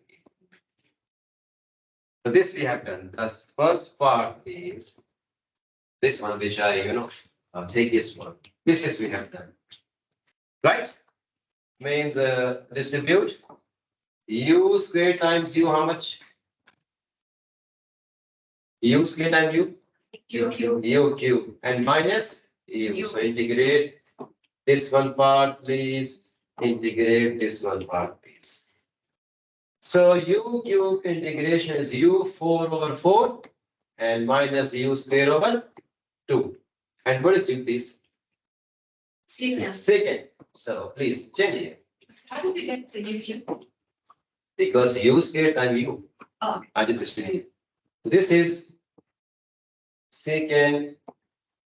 So this we have done. The first part is this one, which I, take this one. This is we have done. Right? Means distribute u square times u, how much? U square times u? QQ. U cube and minus u. U. So integrate this one part, please. Integrate this one part, please. So u cube integration is u 4/4 and minus u square over 2. And what is u, please? Secant. Secant. So please change it. How do we get the QQ? Because u square times u. Oh. I did explain. This is secant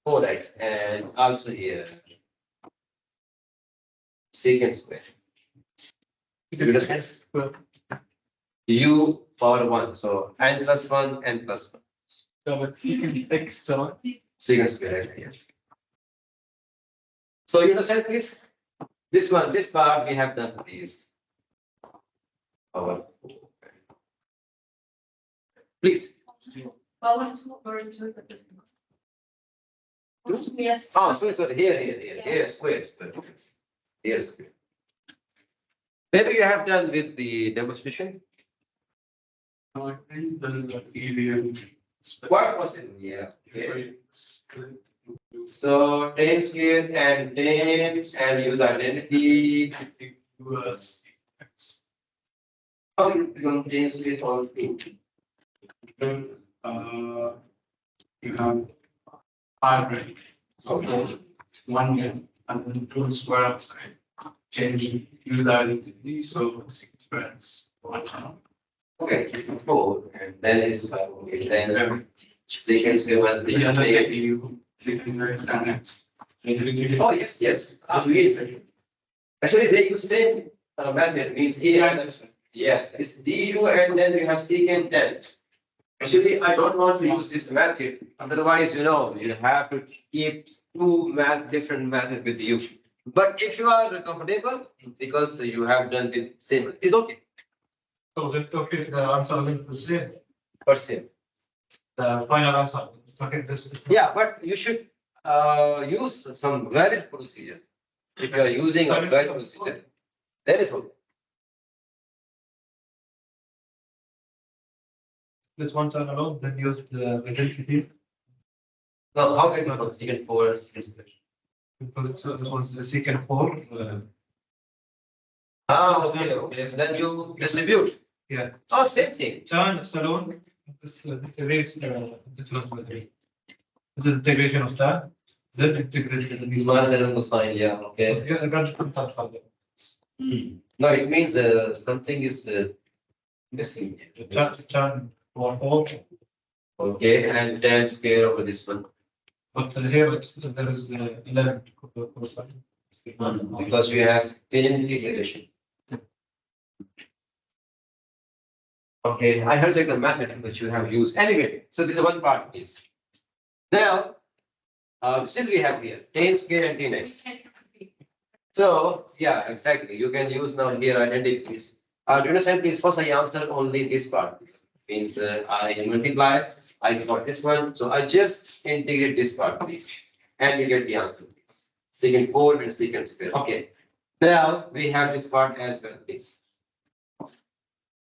4x and also here secant square. You understand? U power 1. So n plus 1, n plus 1. Secant square right here. So you understand, please? This one, this part we have done, please. Power 4. Please. Power 2 or 2. Yes. Oh, sorry, here, square, please. Here, square. Maybe you have done with the demonstration. What was it? Yeah. Okay. So tan square and tan and use identity. How you become tan square on 2? You have 5 right? So 1 and then 2 square outside. Change use the identity, so 6 squares. 1 channel. Okay, it's 4 and then it's 5. Okay, then secant square was the. Yeah, that you click and X. Oh, yes. Actually, they use same method, means here, yes, it's du and then we have secant tan. Actually, I don't want to use this method, otherwise, you have to keep different method with you. But if you are comfortable, because you have done the same, it's okay, So is it okay if the answer isn't the same? for same. The final answer is okay this. Yeah, but you should use some valid procedure. If you are using a valid procedure, that is okay. This one time alone, then use the identity Now, how can you consider secant 4 secant square? because it was the secant 4. Okay, so then you distribute. Yeah. Oh, same thing. Tan alone, this erase difference with it. This is integration of tan, then integration of these. Minus and the sign, yeah, okay. Yeah, I got it from that side. No, it means something is missing. Tan 4. Okay, and tan square over this one. But here there is 11 cosine. Because we have tan integration. Okay, I have to take the method which you have used. Anyway, so this is one part, please. Now, still we have here tan square and tan x. So, yeah, exactly. You can use now here identities. Do you understand, please? First, I answer only this part. Means I multiply, I got this one. So I just integrate this part, please. And you get the answer, please. Secant 4 and secant square. Okay. Now we have this part as well, please.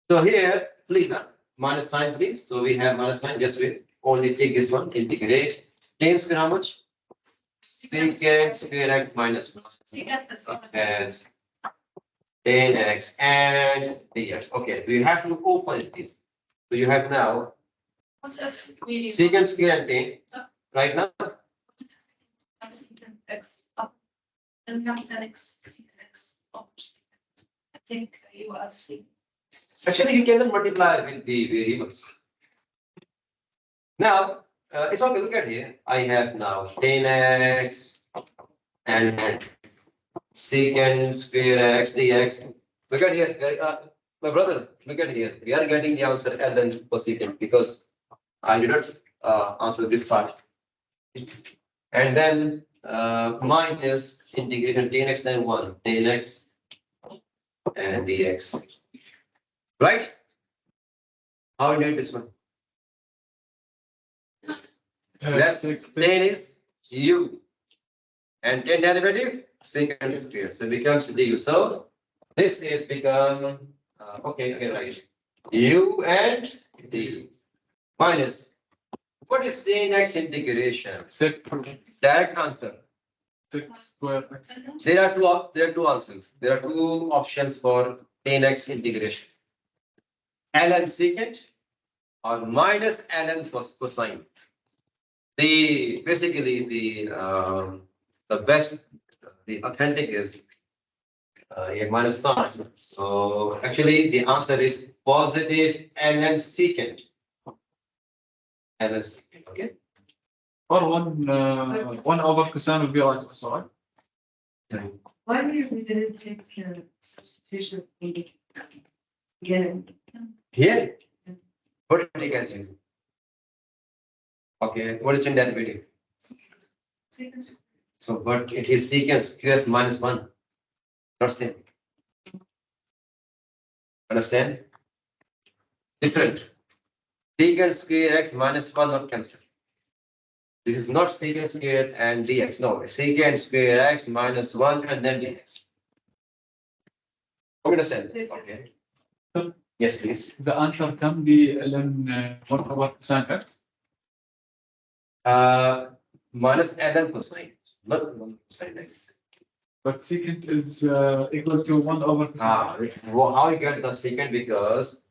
So here, please, minus sign, please. So we have minus sign, just wait. Only take this one, integrate. Tan square, how much? Secant square x minus 1. Secant is one. As tan x and dx. Okay, so you have to open it, please. So you have now What's that? We- secant square and tan. right now? Secant x up. And we have 10x secant x up. I think you are C. Actually, you cannot multiply with the variables. Now, it's okay, look at here. I have now 10x and secant square x dx. Look at here, my brother, look at here. We are getting the answer ln cosecant because I did not answer this part. And then minus integration 10x times 1, 10x and dx. Right? How do you do this one? Less 10 is u and 10 derivative secant square. So it becomes du. So this is become okay, right. U and d minus what is 10x integration? Direct answer. 6 square. There are two answers. There are two options for 10x integration. ln secant or minus ln cosine. Basically the best, the authentic is minus sign. So actually the answer is positive ln secant. ln secant, okay? Or 1 over cosine will be right also, right? Why we didn't take substitution of meaning? Again, Here, what did you guys use? Okay, what is 10 derivative? secant So, but it is secant squares minus 1. Not same. Understand? Different. Secant square x minus 1 not cancel. This is not secant square and dx. No, secant square x minus 1 and then dx. Understand? Yes, yes. Okay. So- Yes, please. The answer can be ln 1 over cosine x. Minus ln cosine, not 1 cosine x. But secant is equal to 1 over cosine. Well, how you get the secant? Because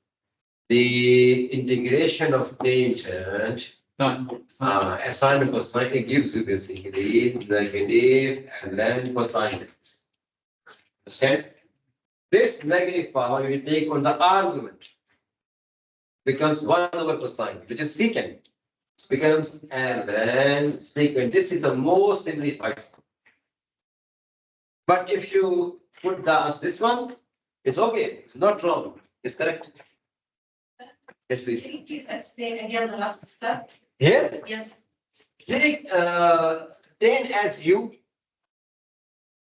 the integration of tangent assignment cosine, it gives you basically negative ln cosine x. Understand? This negative power you take on the argument becomes 1 over cosine, which is secant. It becomes ln secant. This is the most simplified. But if you put this one, it's okay. It's not wrong. It's correct. Yes, please. Can you please explain again the last step? Here, Yes. take 10 as u.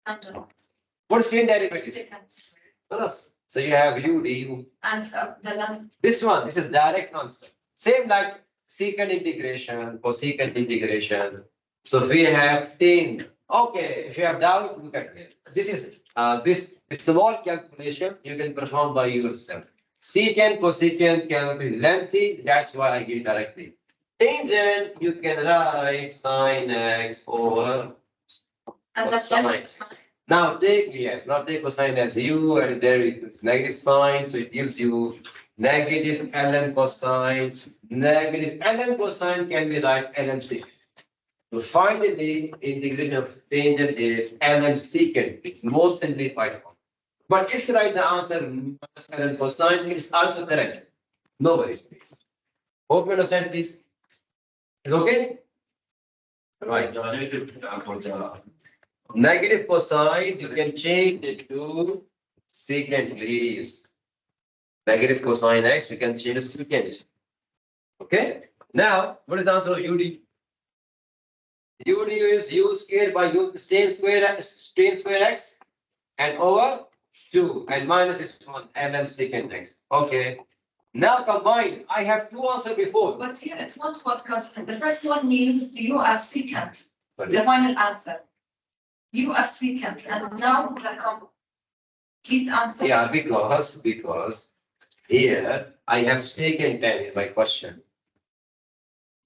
And What is 10 derivative? secant. Plus. So you have u du. And the length. This one, this is direct answer. Same like secant integration, cosecant integration. So if we have 10, okay, if you have doubt, look at it. This is this small calculation you can perform by yourself. Secant, cosecant can be lengthy, that's why I give directly. Tangent, you can write sine x over And the Sine. length. now take, yes, now take cosine as u and there is negative sign, so it gives you negative ln cosine. Negative ln cosine can be like ln secant. So finally, integration of tangent is ln secant. It's most simplified form. But if you write the answer minus ln cosine, it's also correct. No worries, please. Hope you understand, please. It's okay? Right. Negative cosine, you can change it to secant, please. Negative cosine x, we can change to secant. Okay? Now, what is the answer of UD? UD is u squared by u tan square x and over 2 and minus this one ln secant x. Okay. Now combine. I have two answers before. But here it won't work because the first one means you as secant, Sorry. the final answer. You as secant, and now the complete answer. Yeah, because here I have secant 10 in my question.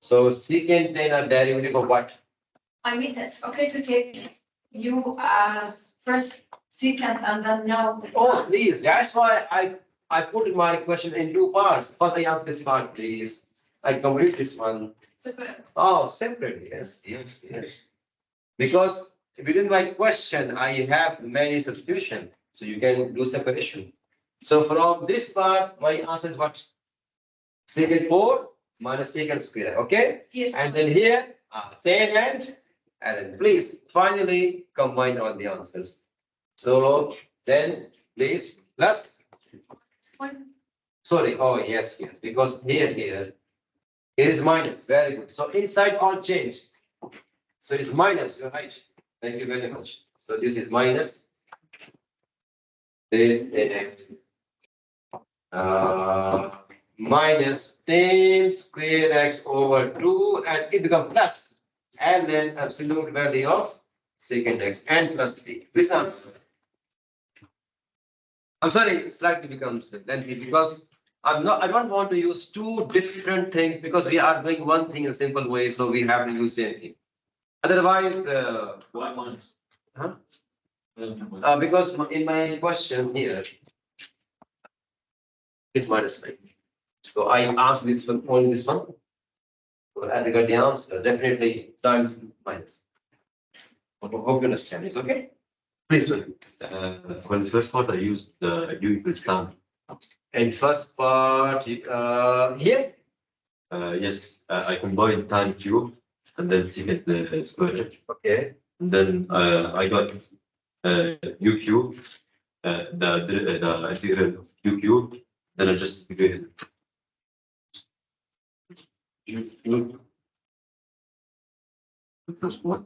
So secant 10 are derivative of what? I mean, it's okay to take you as first secant and then now. Oh, please, that's why I put my question in two parts. First, I ask this part, please. I complete this one. So correct. Oh, separate, yes, yes, yes. Because within my question, I have many substitution, so you can do separation. So from this part, my answer is what? Secant 4 minus secant square, okay? Here. And then here, 10 and then please finally combine all the answers. So then please plus, sorry, oh yes, yes, because here is minus, very good. So inside all changed. So it's minus, you're right. Thank you very much. So this is minus. This is minus 10 square x over 2 and it becomes plus and then absolute value of secant x and plus c. This answer. I'm sorry, slightly becomes lengthy because I don't want to use two different things because we are doing one thing in a simple way, so we have to use same thing. Otherwise, Why minus? huh? Because in my question here, it's minus sign. So I asked this one, only this one. So as I got the answer, definitely times minus. Hope you understand. It's okay? Please do. For the first part, I used the U equals tan. And first part, here, Yes, I combined tan cube and then secant square. okay. And then I got u cube, the integral of u cube. Then I just integrated u cube. The first one.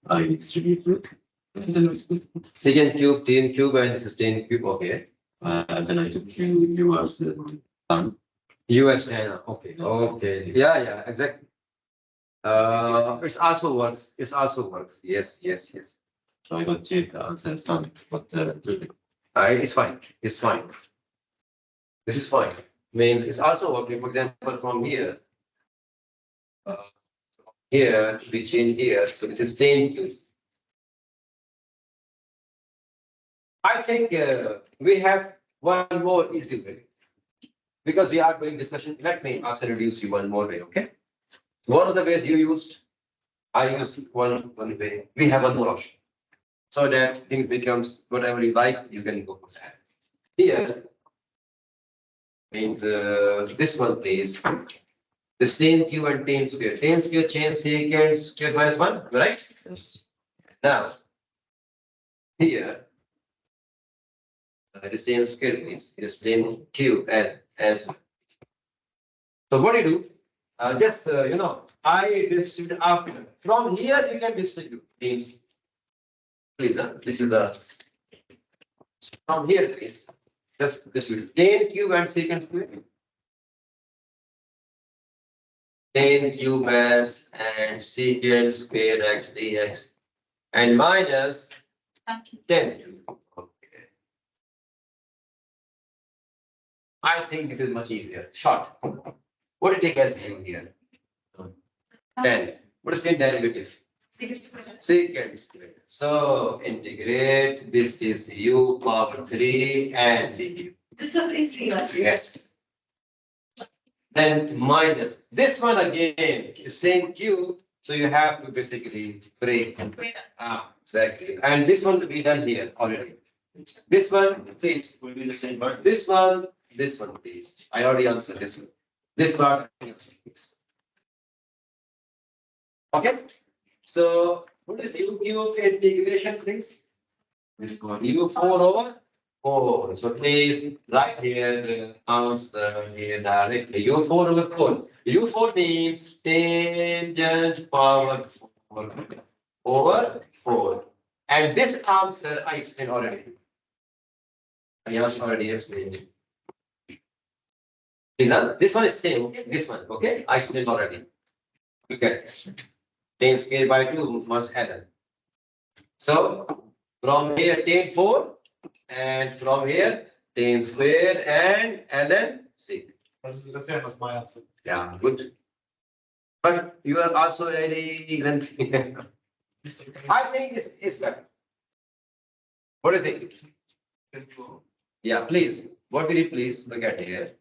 I distributed. And then we split. Secant cube, 10 cube, and this is 10 cube, okay. Then I took u as tan. US 10, okay, okay. Yeah, exactly. It also works. It also works. Yes, yes, yes. So I got the answer and tan. But It's fine. It's fine. This is fine. Means it's also okay. For example, from here. Here we change here, so this is 10 cube. I think we have one more easy way because we are doing discussion. Let me also introduce you one more way. Okay. One of the ways you used, I use one way. We have one more option. So that thing becomes whatever you like, you can go for that. Here means this one please. This 10 cube and 10 square. 10 square change secant square minus 1, right? yes. Now, here, it is 10 square please. It is 10 cube as well. So what do you do? Just, I distribute after. From here, you can distribute things. Please, this is us. From here, please. Just distribute 10 cube and secant square. 10 cube s and secant square x dx and minus Thank you. 10 cube. Okay. I think this is much easier. Short. What do you take as u here? 10. What is 10 derivative? Secant square. Secant square. So integrate. This is u power 3 and du. This was easy. Yes. Then minus this one again is 10 cube. So you have to basically break. Exactly. And this one to be done here already. This one, please. Will be the same part. This one, please. I already answered this one. This part, please. Okay. So what is u cube integration, please? U4 over 4. So please write here answer here directly. U4 over 4. U4 means tangent power 4 over 4. And this answer I explained already. I already explained. This one is same. Okay? This one. Okay. I explained already. Look at it. 10 square by 2 must add. So from here 10 4 and from here 10 square and then 6. This is the same as my answer. Yeah, good. But you are also very lengthy. I think it's better. What do you think? Yeah, please. What did you please look at here?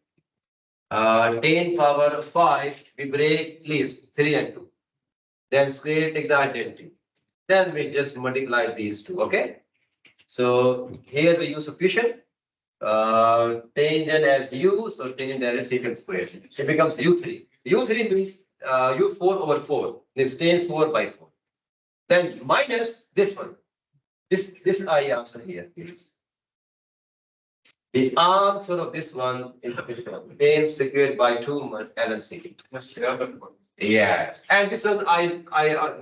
10 power 5, we break least 3 and 2. Then square, take the identity. Then we just multiply these two, okay? So here we use substitution. Tangent as u, so tangent as secant square. It becomes u3. u3 means u4 over 4. This tan 4 by 4. Then minus this one. This I answer here is. The answer of this one is this one. Tan squared by 2 minus LMC. That's the other one. Yes, and this one I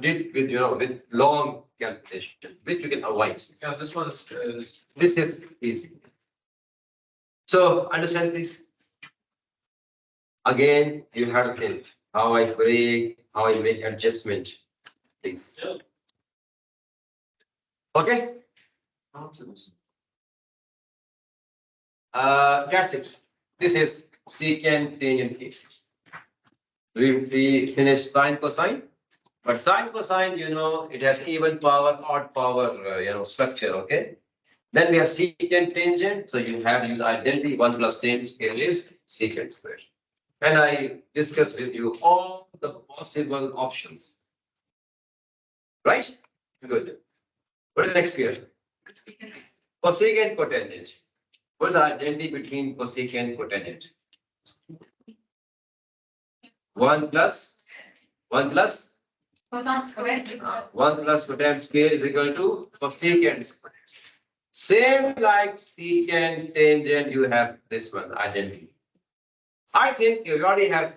did with with long calculation, which you can avoid. Yeah, this one is This is easy. So understand please. Again, you have to think how I break, how I make adjustment, things. Okay. That's it. This is secant tangent cases. We finished sine cosine, but sine cosine, it has even power, odd power, structure. Okay. Then we have secant tangent, so you have to use identity. 1 plus tan square is secant square. And I discussed with you all the possible options. Right? Good. What is next here? Cosecant cotangent. What is the identity between cosecant and cotangent? 1 plus 1 plus Cosine square. 1 plus cotangent square is equal to cosecant square. Same like secant tangent, you have this one identity. I think you already have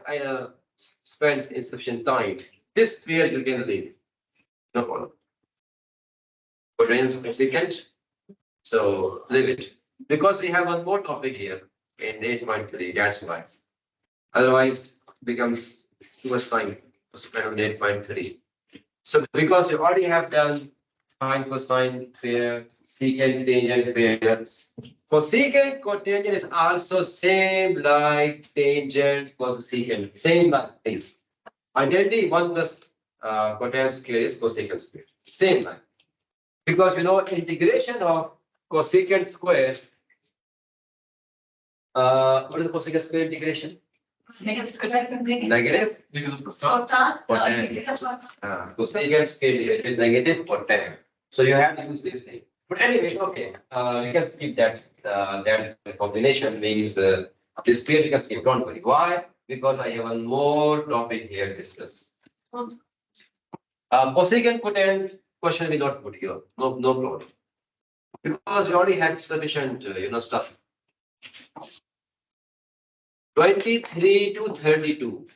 spent insufficient time. This sphere you can leave. No problem. Cotangent cosecant. So leave it. Because we have one more topic here in 8.3, that's why. Otherwise, becomes too much time to spend on 8.3. So because we already have done sine, cosine pair, secant, tangent pairs. Cosecant, cotangent is also same like tangent, cosecant, same like this. Identity 1 plus cotangent square is cosecant square, same like. Because integration of cosecant square. What is the cosecant square integration? Negative. Cosecant square is negative or tan. So you have to use this thing. But anyway, okay, you can skip that. That combination means this square you can skip. Don't worry. Why? Because I have one more topic here to discuss. Cosecant cotangent question we not put here. No problem. Because we already have sufficient, stuff. 23 to 32.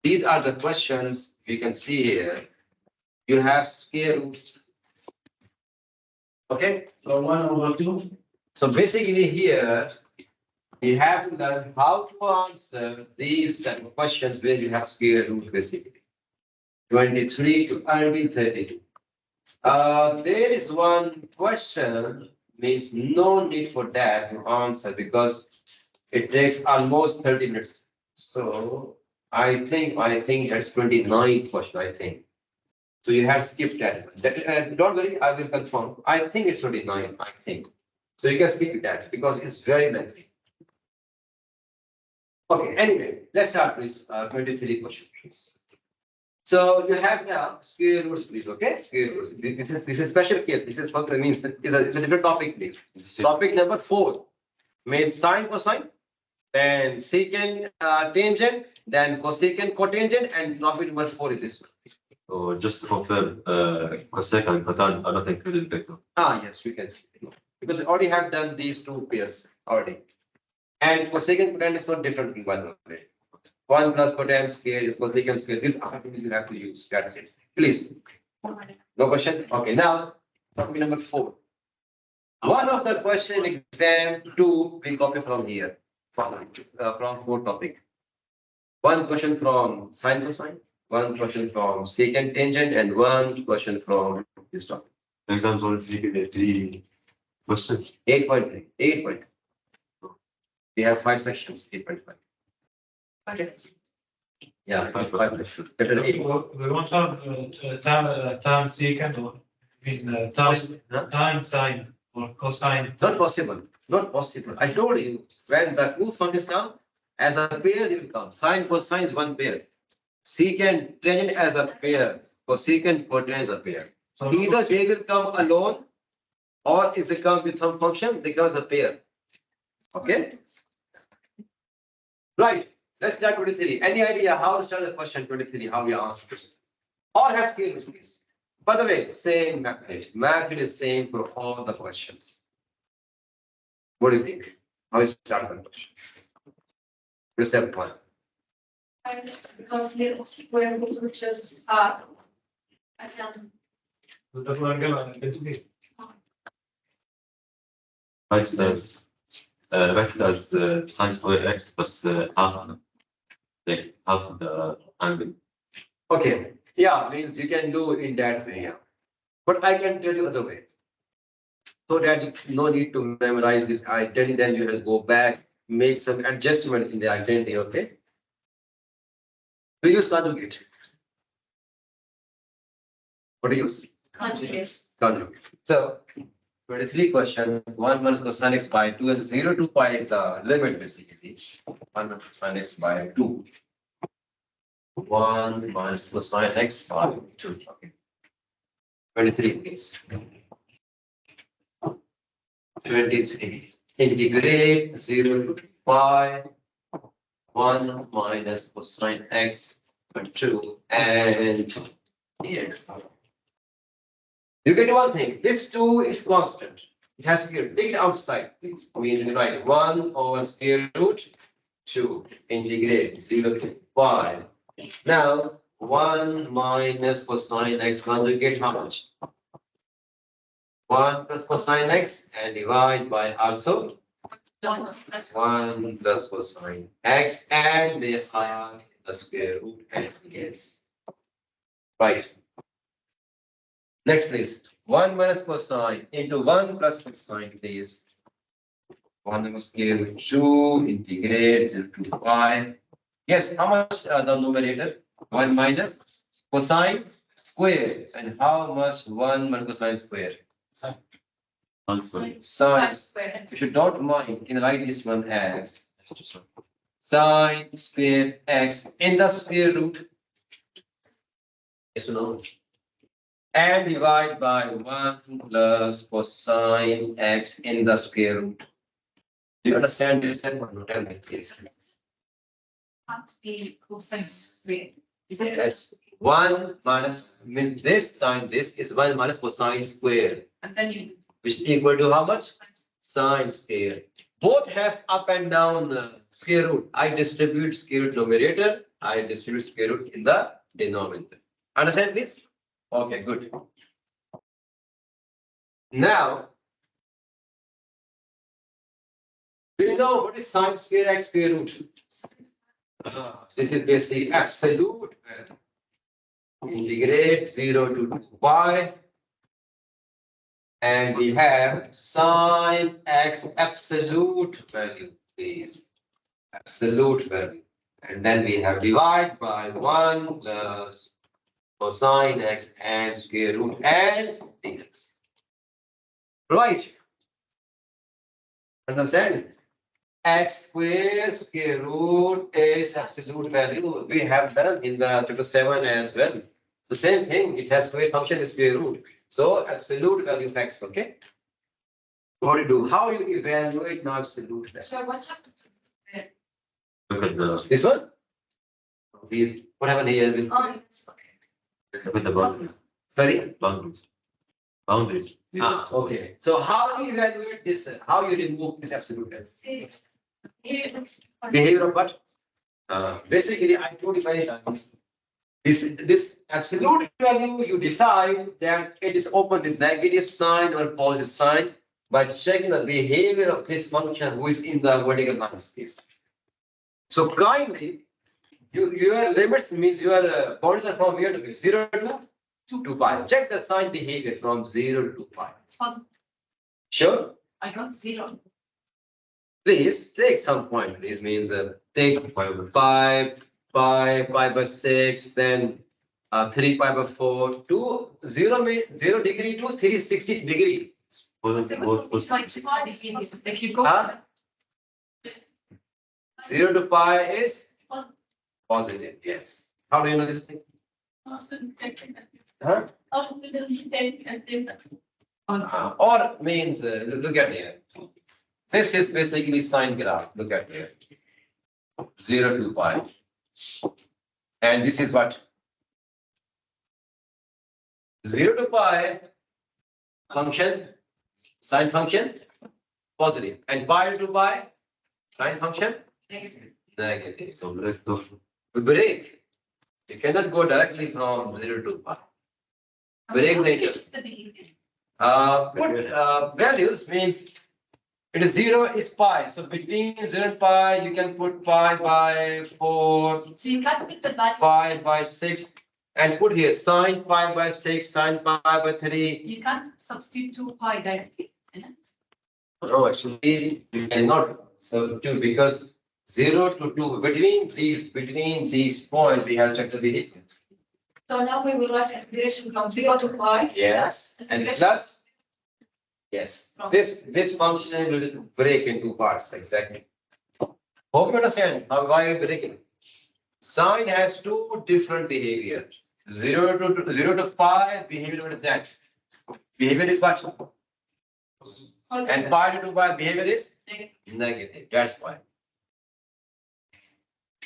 These are the questions you can see here. You have square roots. Okay. So 1/2. So basically here, you have to learn how to answer these type of questions where you have square root basically. 23 to 32. There is one question, means no need for that to answer because it takes almost 30 minutes. So I think that's 29 question, I think. So you have skipped that. Don't worry, I will confirm. I think it's 29, I think. So you can skip that because it's very lengthy. Okay, anyway, let's start with 23 question, please. So you have now square roots, please. Okay, square roots. This is special case. This is what it means. It's a different topic, please. Topic number 4 means sine, cosine, then secant, tangent, then cosecant, cotangent, and topic number 4 is this one. So just to confirm, cosecant and cotan are not included in vector. Yes, we can see. Because we already have done these two pairs already. And cosecant cotangent is not different, by the way. 1 plus cotangent square is cosecant square. This argument you have to use. That's it. Please. No question? Okay, now topic number 4. One of the question in exam 2 we copy from here. From 4 topic. One question from sine cosine, one question from secant tangent, and one question from this topic. Exams only 3 questions. 8.3. 8.3. We have 5 sections. 8.5. Okay. Yeah, 5 sections. Better 8. We want time secant or time sine or cosine. Not possible. Not possible. I told you when the two functions come, As a pair, they will come. Sine, cosine is one pair. Secant, tangent as a pair. Cosecant, cotangent as a pair. So Either they will come alone, or if they come with some function, they come as a pair. Okay? Right. Let's start 23. Any idea how to start the question 23? How we answer it? Or have scale please. By the way, same method. Method is same for all the questions. What do you think? How is start the question? Step one. I just consider square root which is half. I can. that's what I'm gonna do. write it as sine square x plus half the angle. Okay. Yeah, means you can do in that way. Yeah. But I can tell you other way. So that no need to memorize this identity, then you will go back, make some adjustment in the identity, okay? We use conjugate. What do you use? Conjugate. Conjugate. So 23 question, 1 minus cosine x by 2 and 0 to pi is the limit basically. 1 minus cosine x by 2. 1 minus cosine x by 2. Okay. 23 please. 23. Integrate 0 to pi 1 minus cosine x by 2 and here. You get one thing, this 2 is constant. It has to be take it outside. Please. I mean, write 1 over square root 2. Integrate 0 to pi. Now 1 minus cosine x conjugate how much? 1 plus cosine x and divide by also 1 plus cosine x and they are the square root and yes. Right. Next please. 1 minus cosine into 1 plus cosine please. 1 over square root 2 integrate 0 to pi. Yes, how much the numerator? 1 minus cosine square and how much 1 minus cosine square? Sine. If you don't mind, you can write this one as sine square x in the square root. Yes or no? And divide by 1 plus cosine x in the square root. Do you understand this? Tell me, please. Can't be cosine squared. Is it? Yes. 1 minus means this time this is 1 minus cosine square, And then you. which is equal to how much? Sine square. Both have up and down square root. I distribute square root numerator. I distribute square root in the denominator. Understand this? Okay, good. Now, do you know what is sine square x square root? This is basically absolute value. Integrate 0 to 2 pi. And we have sine x absolute value, please. Absolute value. And then we have divide by 1 plus cosine x and square root and dx. Right. Understand? X square square root is absolute value. We have done in the chapter 7 as well. The same thing, it has square function is square root. So absolute value of x, okay? What do you do? How you evaluate now absolute value? So what happened? Look at the This one? Please, what happened here? Oh, yes, okay. look at the boundary. Sorry? Boundaries. Okay. So how you evaluate this? How you remove this absolute value? See, here it's. Behavior of what? Basically, I told you many times. This absolute value, you decide that it is open with negative sign or positive sign by checking the behavior of this function who is in the vertical line space. So kindly, your limits means your boundaries are from here to 0 to pi. Check the sign behavior from 0 to 2 pi. It's positive. Sure? I got 0. Please take some point. This means take pi by 6, then 3 pi by 4 to 0 degree to 360 degree. It's like if you go. Huh? 0 to pi is Positive. positive, yes. How do you know this thing? Positive. Huh? Or means, look at here. This is basically sine graph, look at here. 0 to pi. And this is what? 0 to pi function, sine function, positive. And pi to pi, sine function, Negative. negative. So Left of break. You cannot go directly from 0 to pi. Break the interval. Put values means it is 0 is pi. So between 0 and pi, you can put pi by 4, So you can't put the value. pi by 6, and put here sine pi by 6, sine pi by 3. You can't substitute pi directly in it. No, actually, you cannot substitute because 0 to 2, between these points, we have checked the behavior. So now we will write integration from 0 to pi. Yes, and Integration plus, yes, this function will break into parts, exactly. Hope you understand why we breaking. Sine has two different behavior. 0 to pi behavior, what is that? Behavior is what? And positive. pi to pi behavior is Negative. negative, that's why.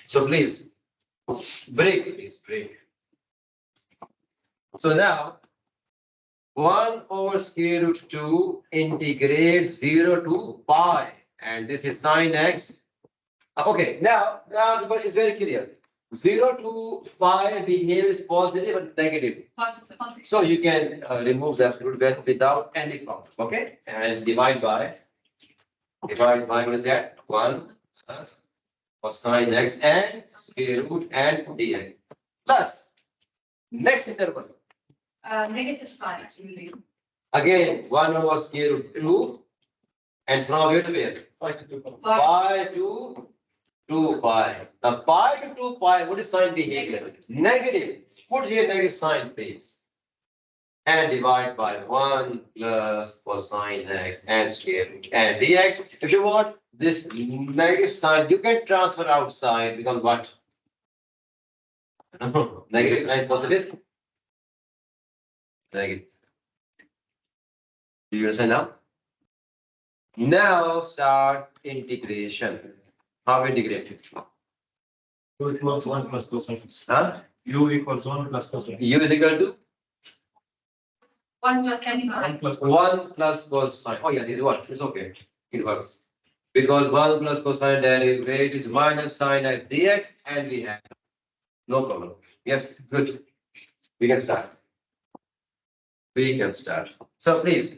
So please, break. So now, 1 over square root 2 integrate 0 to pi, and this is sine x. Okay, now because it's very clear. 0 to pi behavior is positive and negative. Positive. Positive. So you can remove the absolute value without any problem, okay? And divide by what is that? 1 plus cosine x and square root and dx. Plus, next interval. Negative sign actually. Again, 1 over square root 2. And from where to where? Pi to 2 pi. Pi to 2 pi. Now pi to 2 pi, what is sign behavior? Negative. Put here negative sign, please. And divide by 1 plus cosine x and square root and dx. If you want this negative sign, you can transfer outside, become what? Negative and positive? Negative. Do you understand now? Now start integration. How integrate it? U equals 1 plus cosine. Huh? U equals 1 plus cosine. U is equal to 1 plus can 1 plus cosine. 1 plus cosine. Oh yeah, it works. It's okay. It works. Because 1 plus cosine derivate is minus sine x dx, and we have no problem. Yes, good. We can start. So please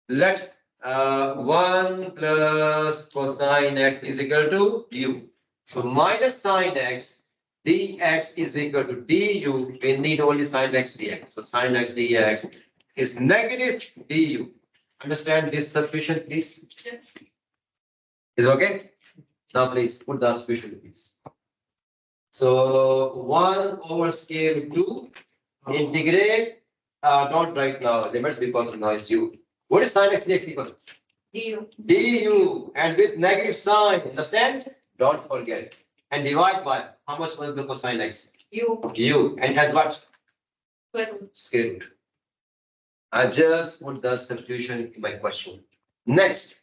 let 1 plus cosine x is equal to u. So minus sine x dx is equal to du. We need only sine x dx. So sine x dx is negative du. Understand this sufficient, please? Yes. Is okay? Now please put the sufficient, please. So 1 over square root 2 integrate. Don't write now limits because now it's u. What is sine x dx equal to? Du. Du, and with negative sign, understand? Don't forget. And divide by how much multiple cosine x? U. U, and has what? Well, Square root. I just put the substitution in my question. Next,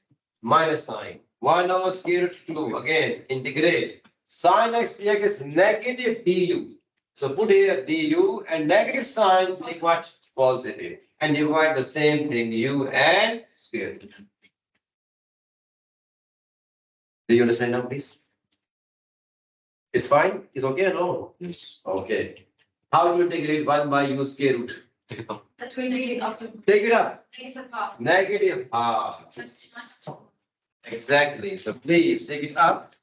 minus sign. 1 over square root 2, again, integrate. Sine x dx is negative du. So put here du and negative sign, make what? Positive. And divide the same thing, u and square root. Do you understand now, please? It's fine? It's okay or no? Yes. Okay. How to integrate 1 by u square root? that will be after Take it up. negative half. Negative half. That's Exactly. So please take it up.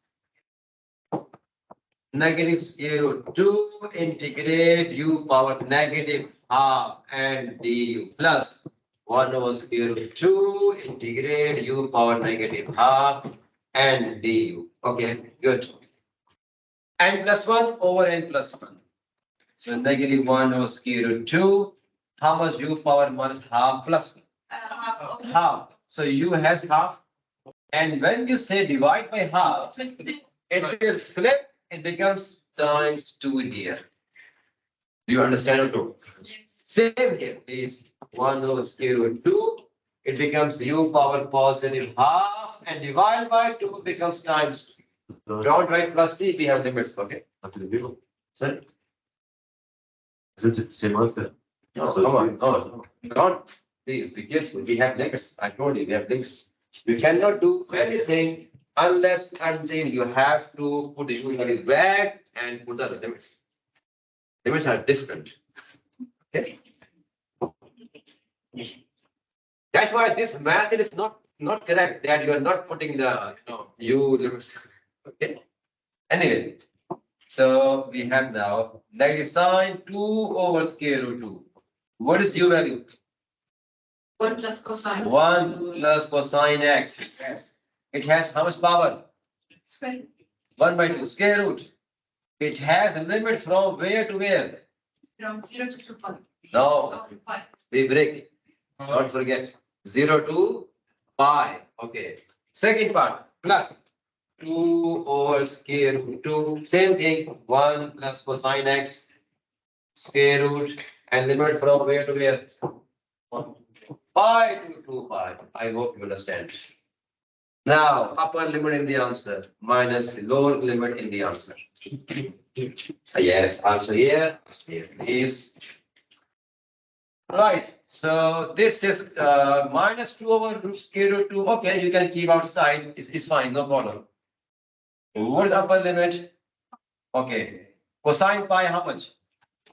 Negative square root 2 integrate u power negative half and du plus 1 over square root 2 integrate u power negative half and du. Okay, good. N plus 1 over n plus 1. So negative 1 over square root 2. How much u power minus half plus 1? half of Half. So u has half. And when you say divide by half, it will flip, it becomes times 2 here. Do you understand or no? Yes. Same here, please. 1 over square root 2, it becomes u power positive half and divide by 2 becomes times. Don't write plus c, we have limits, okay? Until 0. Sorry? Isn't it the same answer? No, So come on, it's- no, don't, please be careful, we have limits, I told you, we have limits. You cannot do anything unless until you have to put the unit back and put the limits. Limits are different. Okay? That's why this method is not correct, that you are not putting the, u limits, okay? Anyway, so we have now negative sign 2 over square root 2. What is u value? 1 plus cosine. 1 plus cosine x. It has how much power? Square. 1 by 2 square root. It has a limit from where to where? From 0 to 2 pi. No, Oh, pi. we break. Don't forget. 0 to pi. Okay. Second part, plus 2 over square root 2. Same thing, 1 plus cosine x square root and limit from where to where? Pi to 2 pi. I hope you understand. Now, upper limit in the answer minus the lower limit in the answer. Yes, also here, please. Right, so this is minus 2 over root square root 2. Okay, you can keep outside, it's fine, no problem. What's the upper limit? Okay, cosine pi, how much?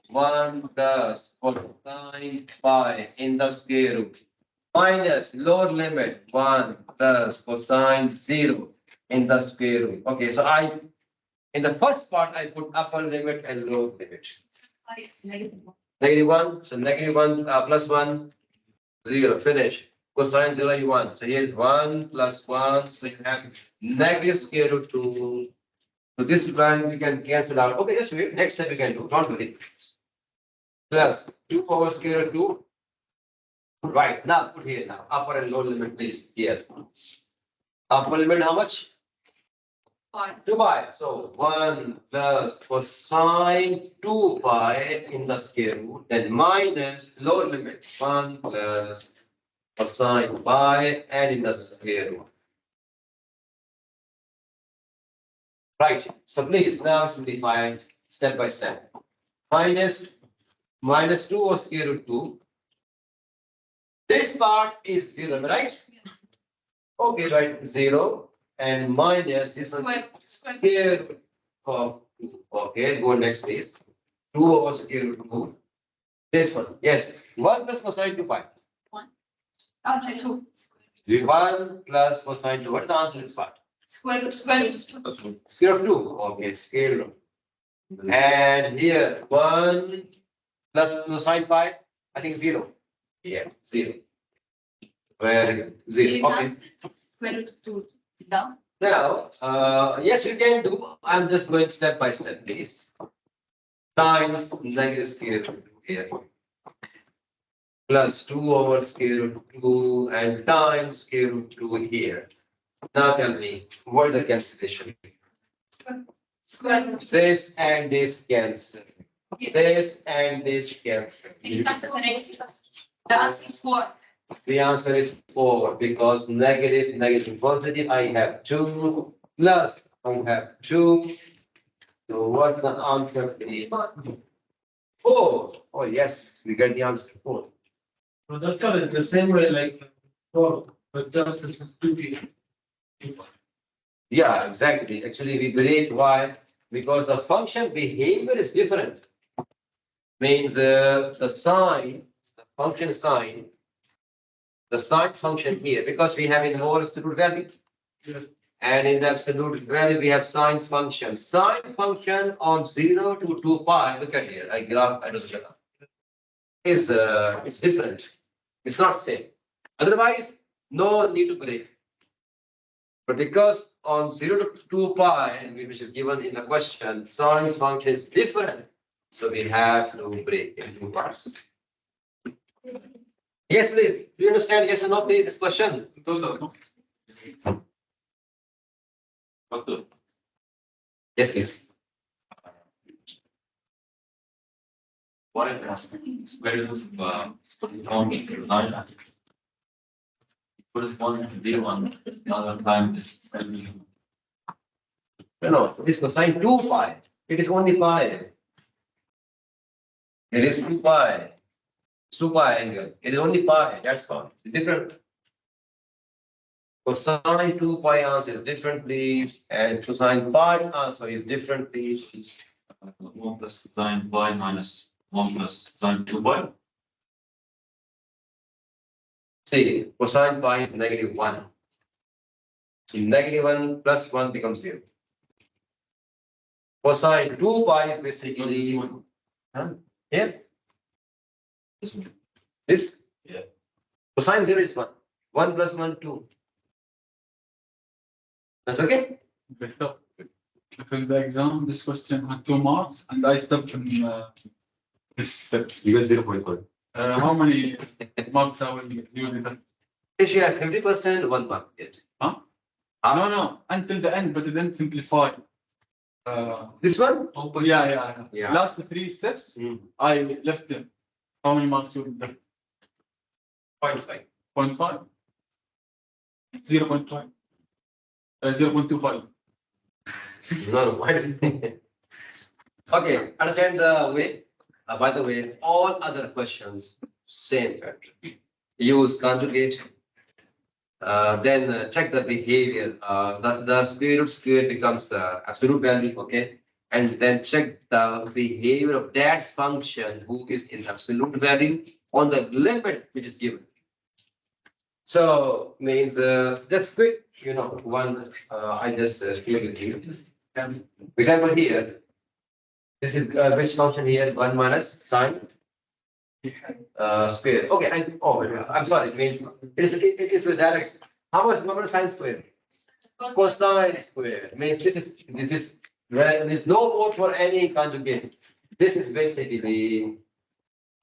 1 plus cosine pi in the square root. Minus lower limit 1 plus cosine 0 in the square root. Okay, so in the first part, I put upper limit and lower limit. Pi is negative 1. Negative 1, so negative 1 plus 1, 0, finish. Cosine 0, you 1. So here is 1 plus 1, so you have negative square root 2. So this one we can cancel out. Okay, just wait. Next step we can do. Don't worry. Plus 2 over square root 2. Right, now put here now. Upper and lower limit, please. Here. Upper limit, how much? Pi. 2 pi. So 1 plus cosine 2 pi in the square root, then minus lower limit 1 plus cosine pi and in the square root. Right. So please now simplify step by step. Minus 2 or square root 2. This part is 0, right? Yes. Okay, right, 0 and minus this one. Square. Square root of 2. Okay, go next please. 2 over square root 2. This one, yes. 1 plus cosine 2 pi. 2. 1 plus cosine 2. What is the answer in this part? Square root of 2. Square of 2. Okay, square root. And here, 1 plus cosine pi. I think 0. Yes, 0. Very good. 0. Okay. Square root of 2. Down. Now, yes, you can do. I'm just going step by step, please. Times negative square root 2 here. Plus 2 over square root 2 and times square root 2 here. Now tell me, what is the cancellation? Square root of 2. This and this cancel. This and this cancel. The answer is 4. The answer is 4 because negative, negative, positive. I have 2 plus I have 2. So what's the answer? 4. Oh yes, we get the answer 4. So that's kind of the same way like 4, but just it's 2 people. Yeah, exactly. Actually, we believe why? Because the function behavior is different. Means the sign, the function sign, the sign function here, because we have in more absolute value. Yeah. And in the absolute value, we have sine function. Sine function of 0 to 2 pi, look at here, I graph, I don't know. Is it's different. It's not same. Otherwise, no need to break. But because on 0 to 2 pi, which is given in the question, sine function is different. So we have to break into parts. Yes, please. Do you understand? Yes or no, please, this question? Those are. Yes, please. What if that's square root of one into nine? Put it one day one, another time is it's gonna be. No, it is cosine 2 pi. It is only pi. It is 2 pi. It's 2 pi angle. It is only pi. That's all. Different. Cosine 2 pi also is different, please. And cosine pi also is different, please. 1 plus sine pi minus 1 plus sine 2 pi. See, cosine pi is -1. So -1 plus 1 becomes 0. Cosine 2 pi is basically. Huh? Here? This? Yeah. Cosine 0 is 1. 1 plus 1, 2. That's okay? Because the exam, this question had 2 marks and I stopped in this step. You got 0.1. How many marks I will use it? If you have 50%, 1 mark yet. No, until the end, but it didn't simplify. This one? Yeah. Yeah. Last 3 steps, I left them. How many marks you will get? 0.5. 0.5? 0.5? 0.25. No, why? Okay, understand the way? By the way, all other questions, same pattern. Use conjugate. Then check the behavior. The square becomes the absolute value, okay? And then check the behavior of that function who is in absolute value on the limit which is given. So means just quick, one I just clear with you. Example here. This is which function here? 1 minus sine square. Okay, and I'm sorry. It means it is a direct. How much 1 minus sine square? Cosine square. Means this is there is no mode for any conjugate. This is basically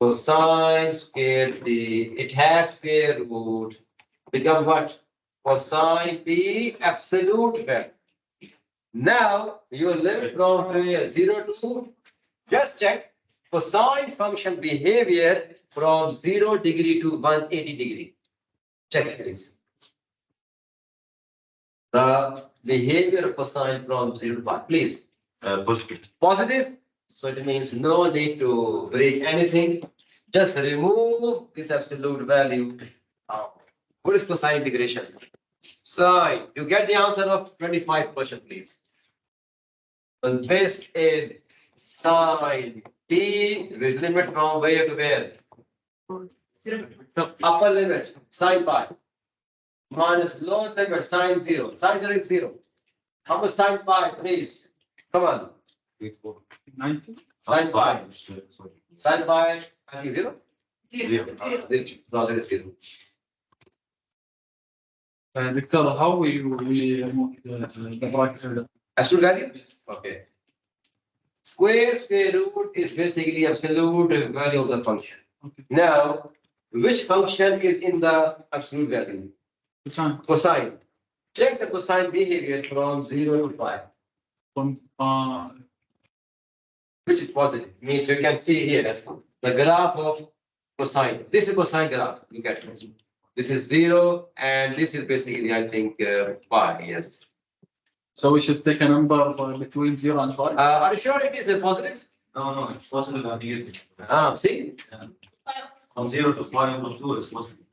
cosine square. It has square root. Become what? Cosine p absolute value. Now your limit from where 0 to just check cosine function behavior from 0 degree to 180 degree. Check it please. The behavior of cosine from 0 to 1, please. Positive. Positive. So it means no need to break anything. Just remove this absolute value. What is cosine integration? Sine. You get the answer of 25%, please. So this is sine t with limit from where to where? Upper limit, sine pi. Minus lower limit, sine 0. Sine 0 is 0. How much sine pi, please? Come on. 90? Sine pi. Sorry. Sine pi, I think 0? Zero. No, that is 0. Victor, how will you remove the bracket? Absolute value? Yes. Okay. Square root is basically absolute value of the function. Okay. Now, which function is in the absolute value? Cosine. Cosine. Check the cosine behavior from 0 to pi, which is positive. Means you can see here the graph of cosine. This is cosine graph. Look at it. This is 0, and this is basically, I think, pi. Yes. So we should take a number between 0 and 5? Are you sure it is a positive? No, it's positive and negative. See? From 0 to 5 equals 2 is positive.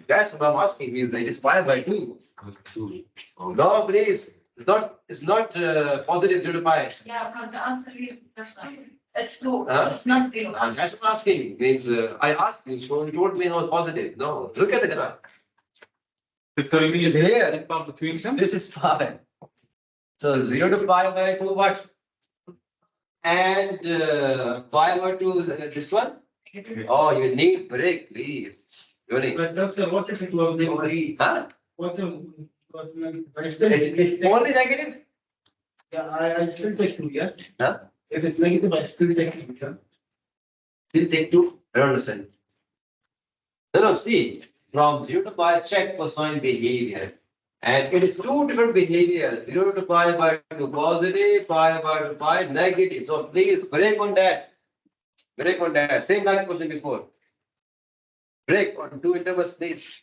That's what I'm asking. Means it is pi by 2. Because 2. No, please. It's not positive 0 to pi. Yeah, because the answer is that's not. It's 2. Huh? It's not 0. That's what I'm asking. Means I asked you, so you told me not positive. No, look at the graph. Victor, you mean is Here. the part between them? This is pi. So 0 to pi by 2 what? And pi by 2 this one? Oh, you need break, please. You need. But doctor, what if it was negative? Huh? What if I still It only negative? yeah, I still take 2, yes? Huh? If it's negative, I still take 2, yeah? Still take 2? I don't understand. No, see, from 0 to pi, check cosine behavior. And it is two different behaviors, 0 to pi by 2 positive, pi by 2 pi negative. So please break on that. Break on that. Same like question before. Break on two intervals, please.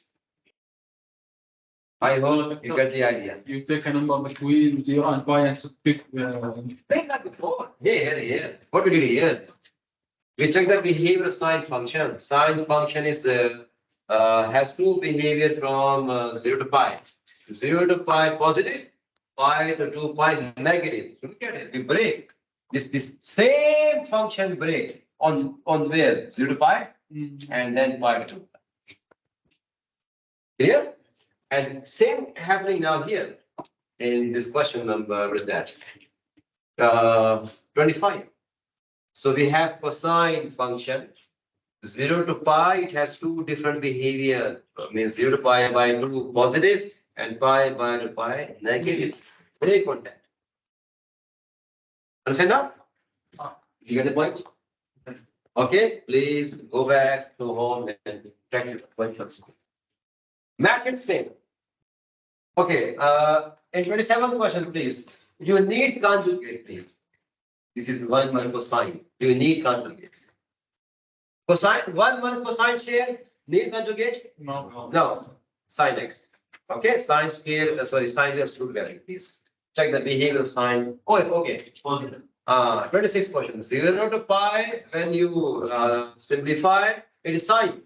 I hope you get the idea. You take a number between 0 and pi and pick. Break like before. Here. What we did here? We check the behavior of sine function. Sine function is has two behavior from 0 to pi. 0 to pi positive, pi to 2 pi negative. Look at it. We break. This same function break on where? 0 to pi and then pi to 2. Clear? And same happening now here in this question number with that. 25. So we have cosine function. 0 to pi, it has two different behavior. Means 0 to pi by 2 positive and pi by 2 pi negative. Break on that. Understand now? You get the point? Okay, please go back to home and practice the questions. Math and same. Okay, in 27th question, please. You need conjugate, please. This is 1 minus cosine. You need conjugate. Cosine, 1 minus cosine square, need conjugate? No. Sin x. Okay, sine square, sine absolute value, please. Check the behavior of sine. Oh, okay. 26 question. 0 to pi, when you simplify, it is sine.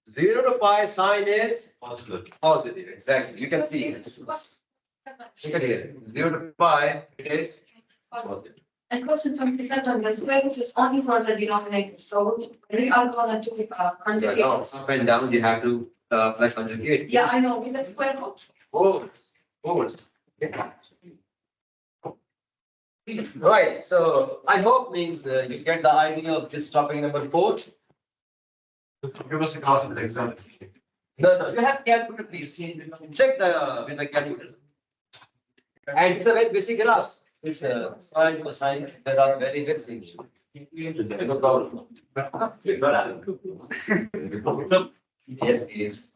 0 to pi, sine is positive. Exactly. You can see it. Look at here. 0 to pi, it is positive. And question 27, the square root is only for the denominator, so we are gonna do conjugate. No, up and down, you have to apply conjugate. Yeah, I know, with the square root. Forwards. Right, so I hope means you get the idea of this topic number 4. Give us a calculator example. No, you have calculator, please. Check with the calculator. And it's a very basic graphs. It's a sine, cosine, that are very simple. No problem. Yes, please.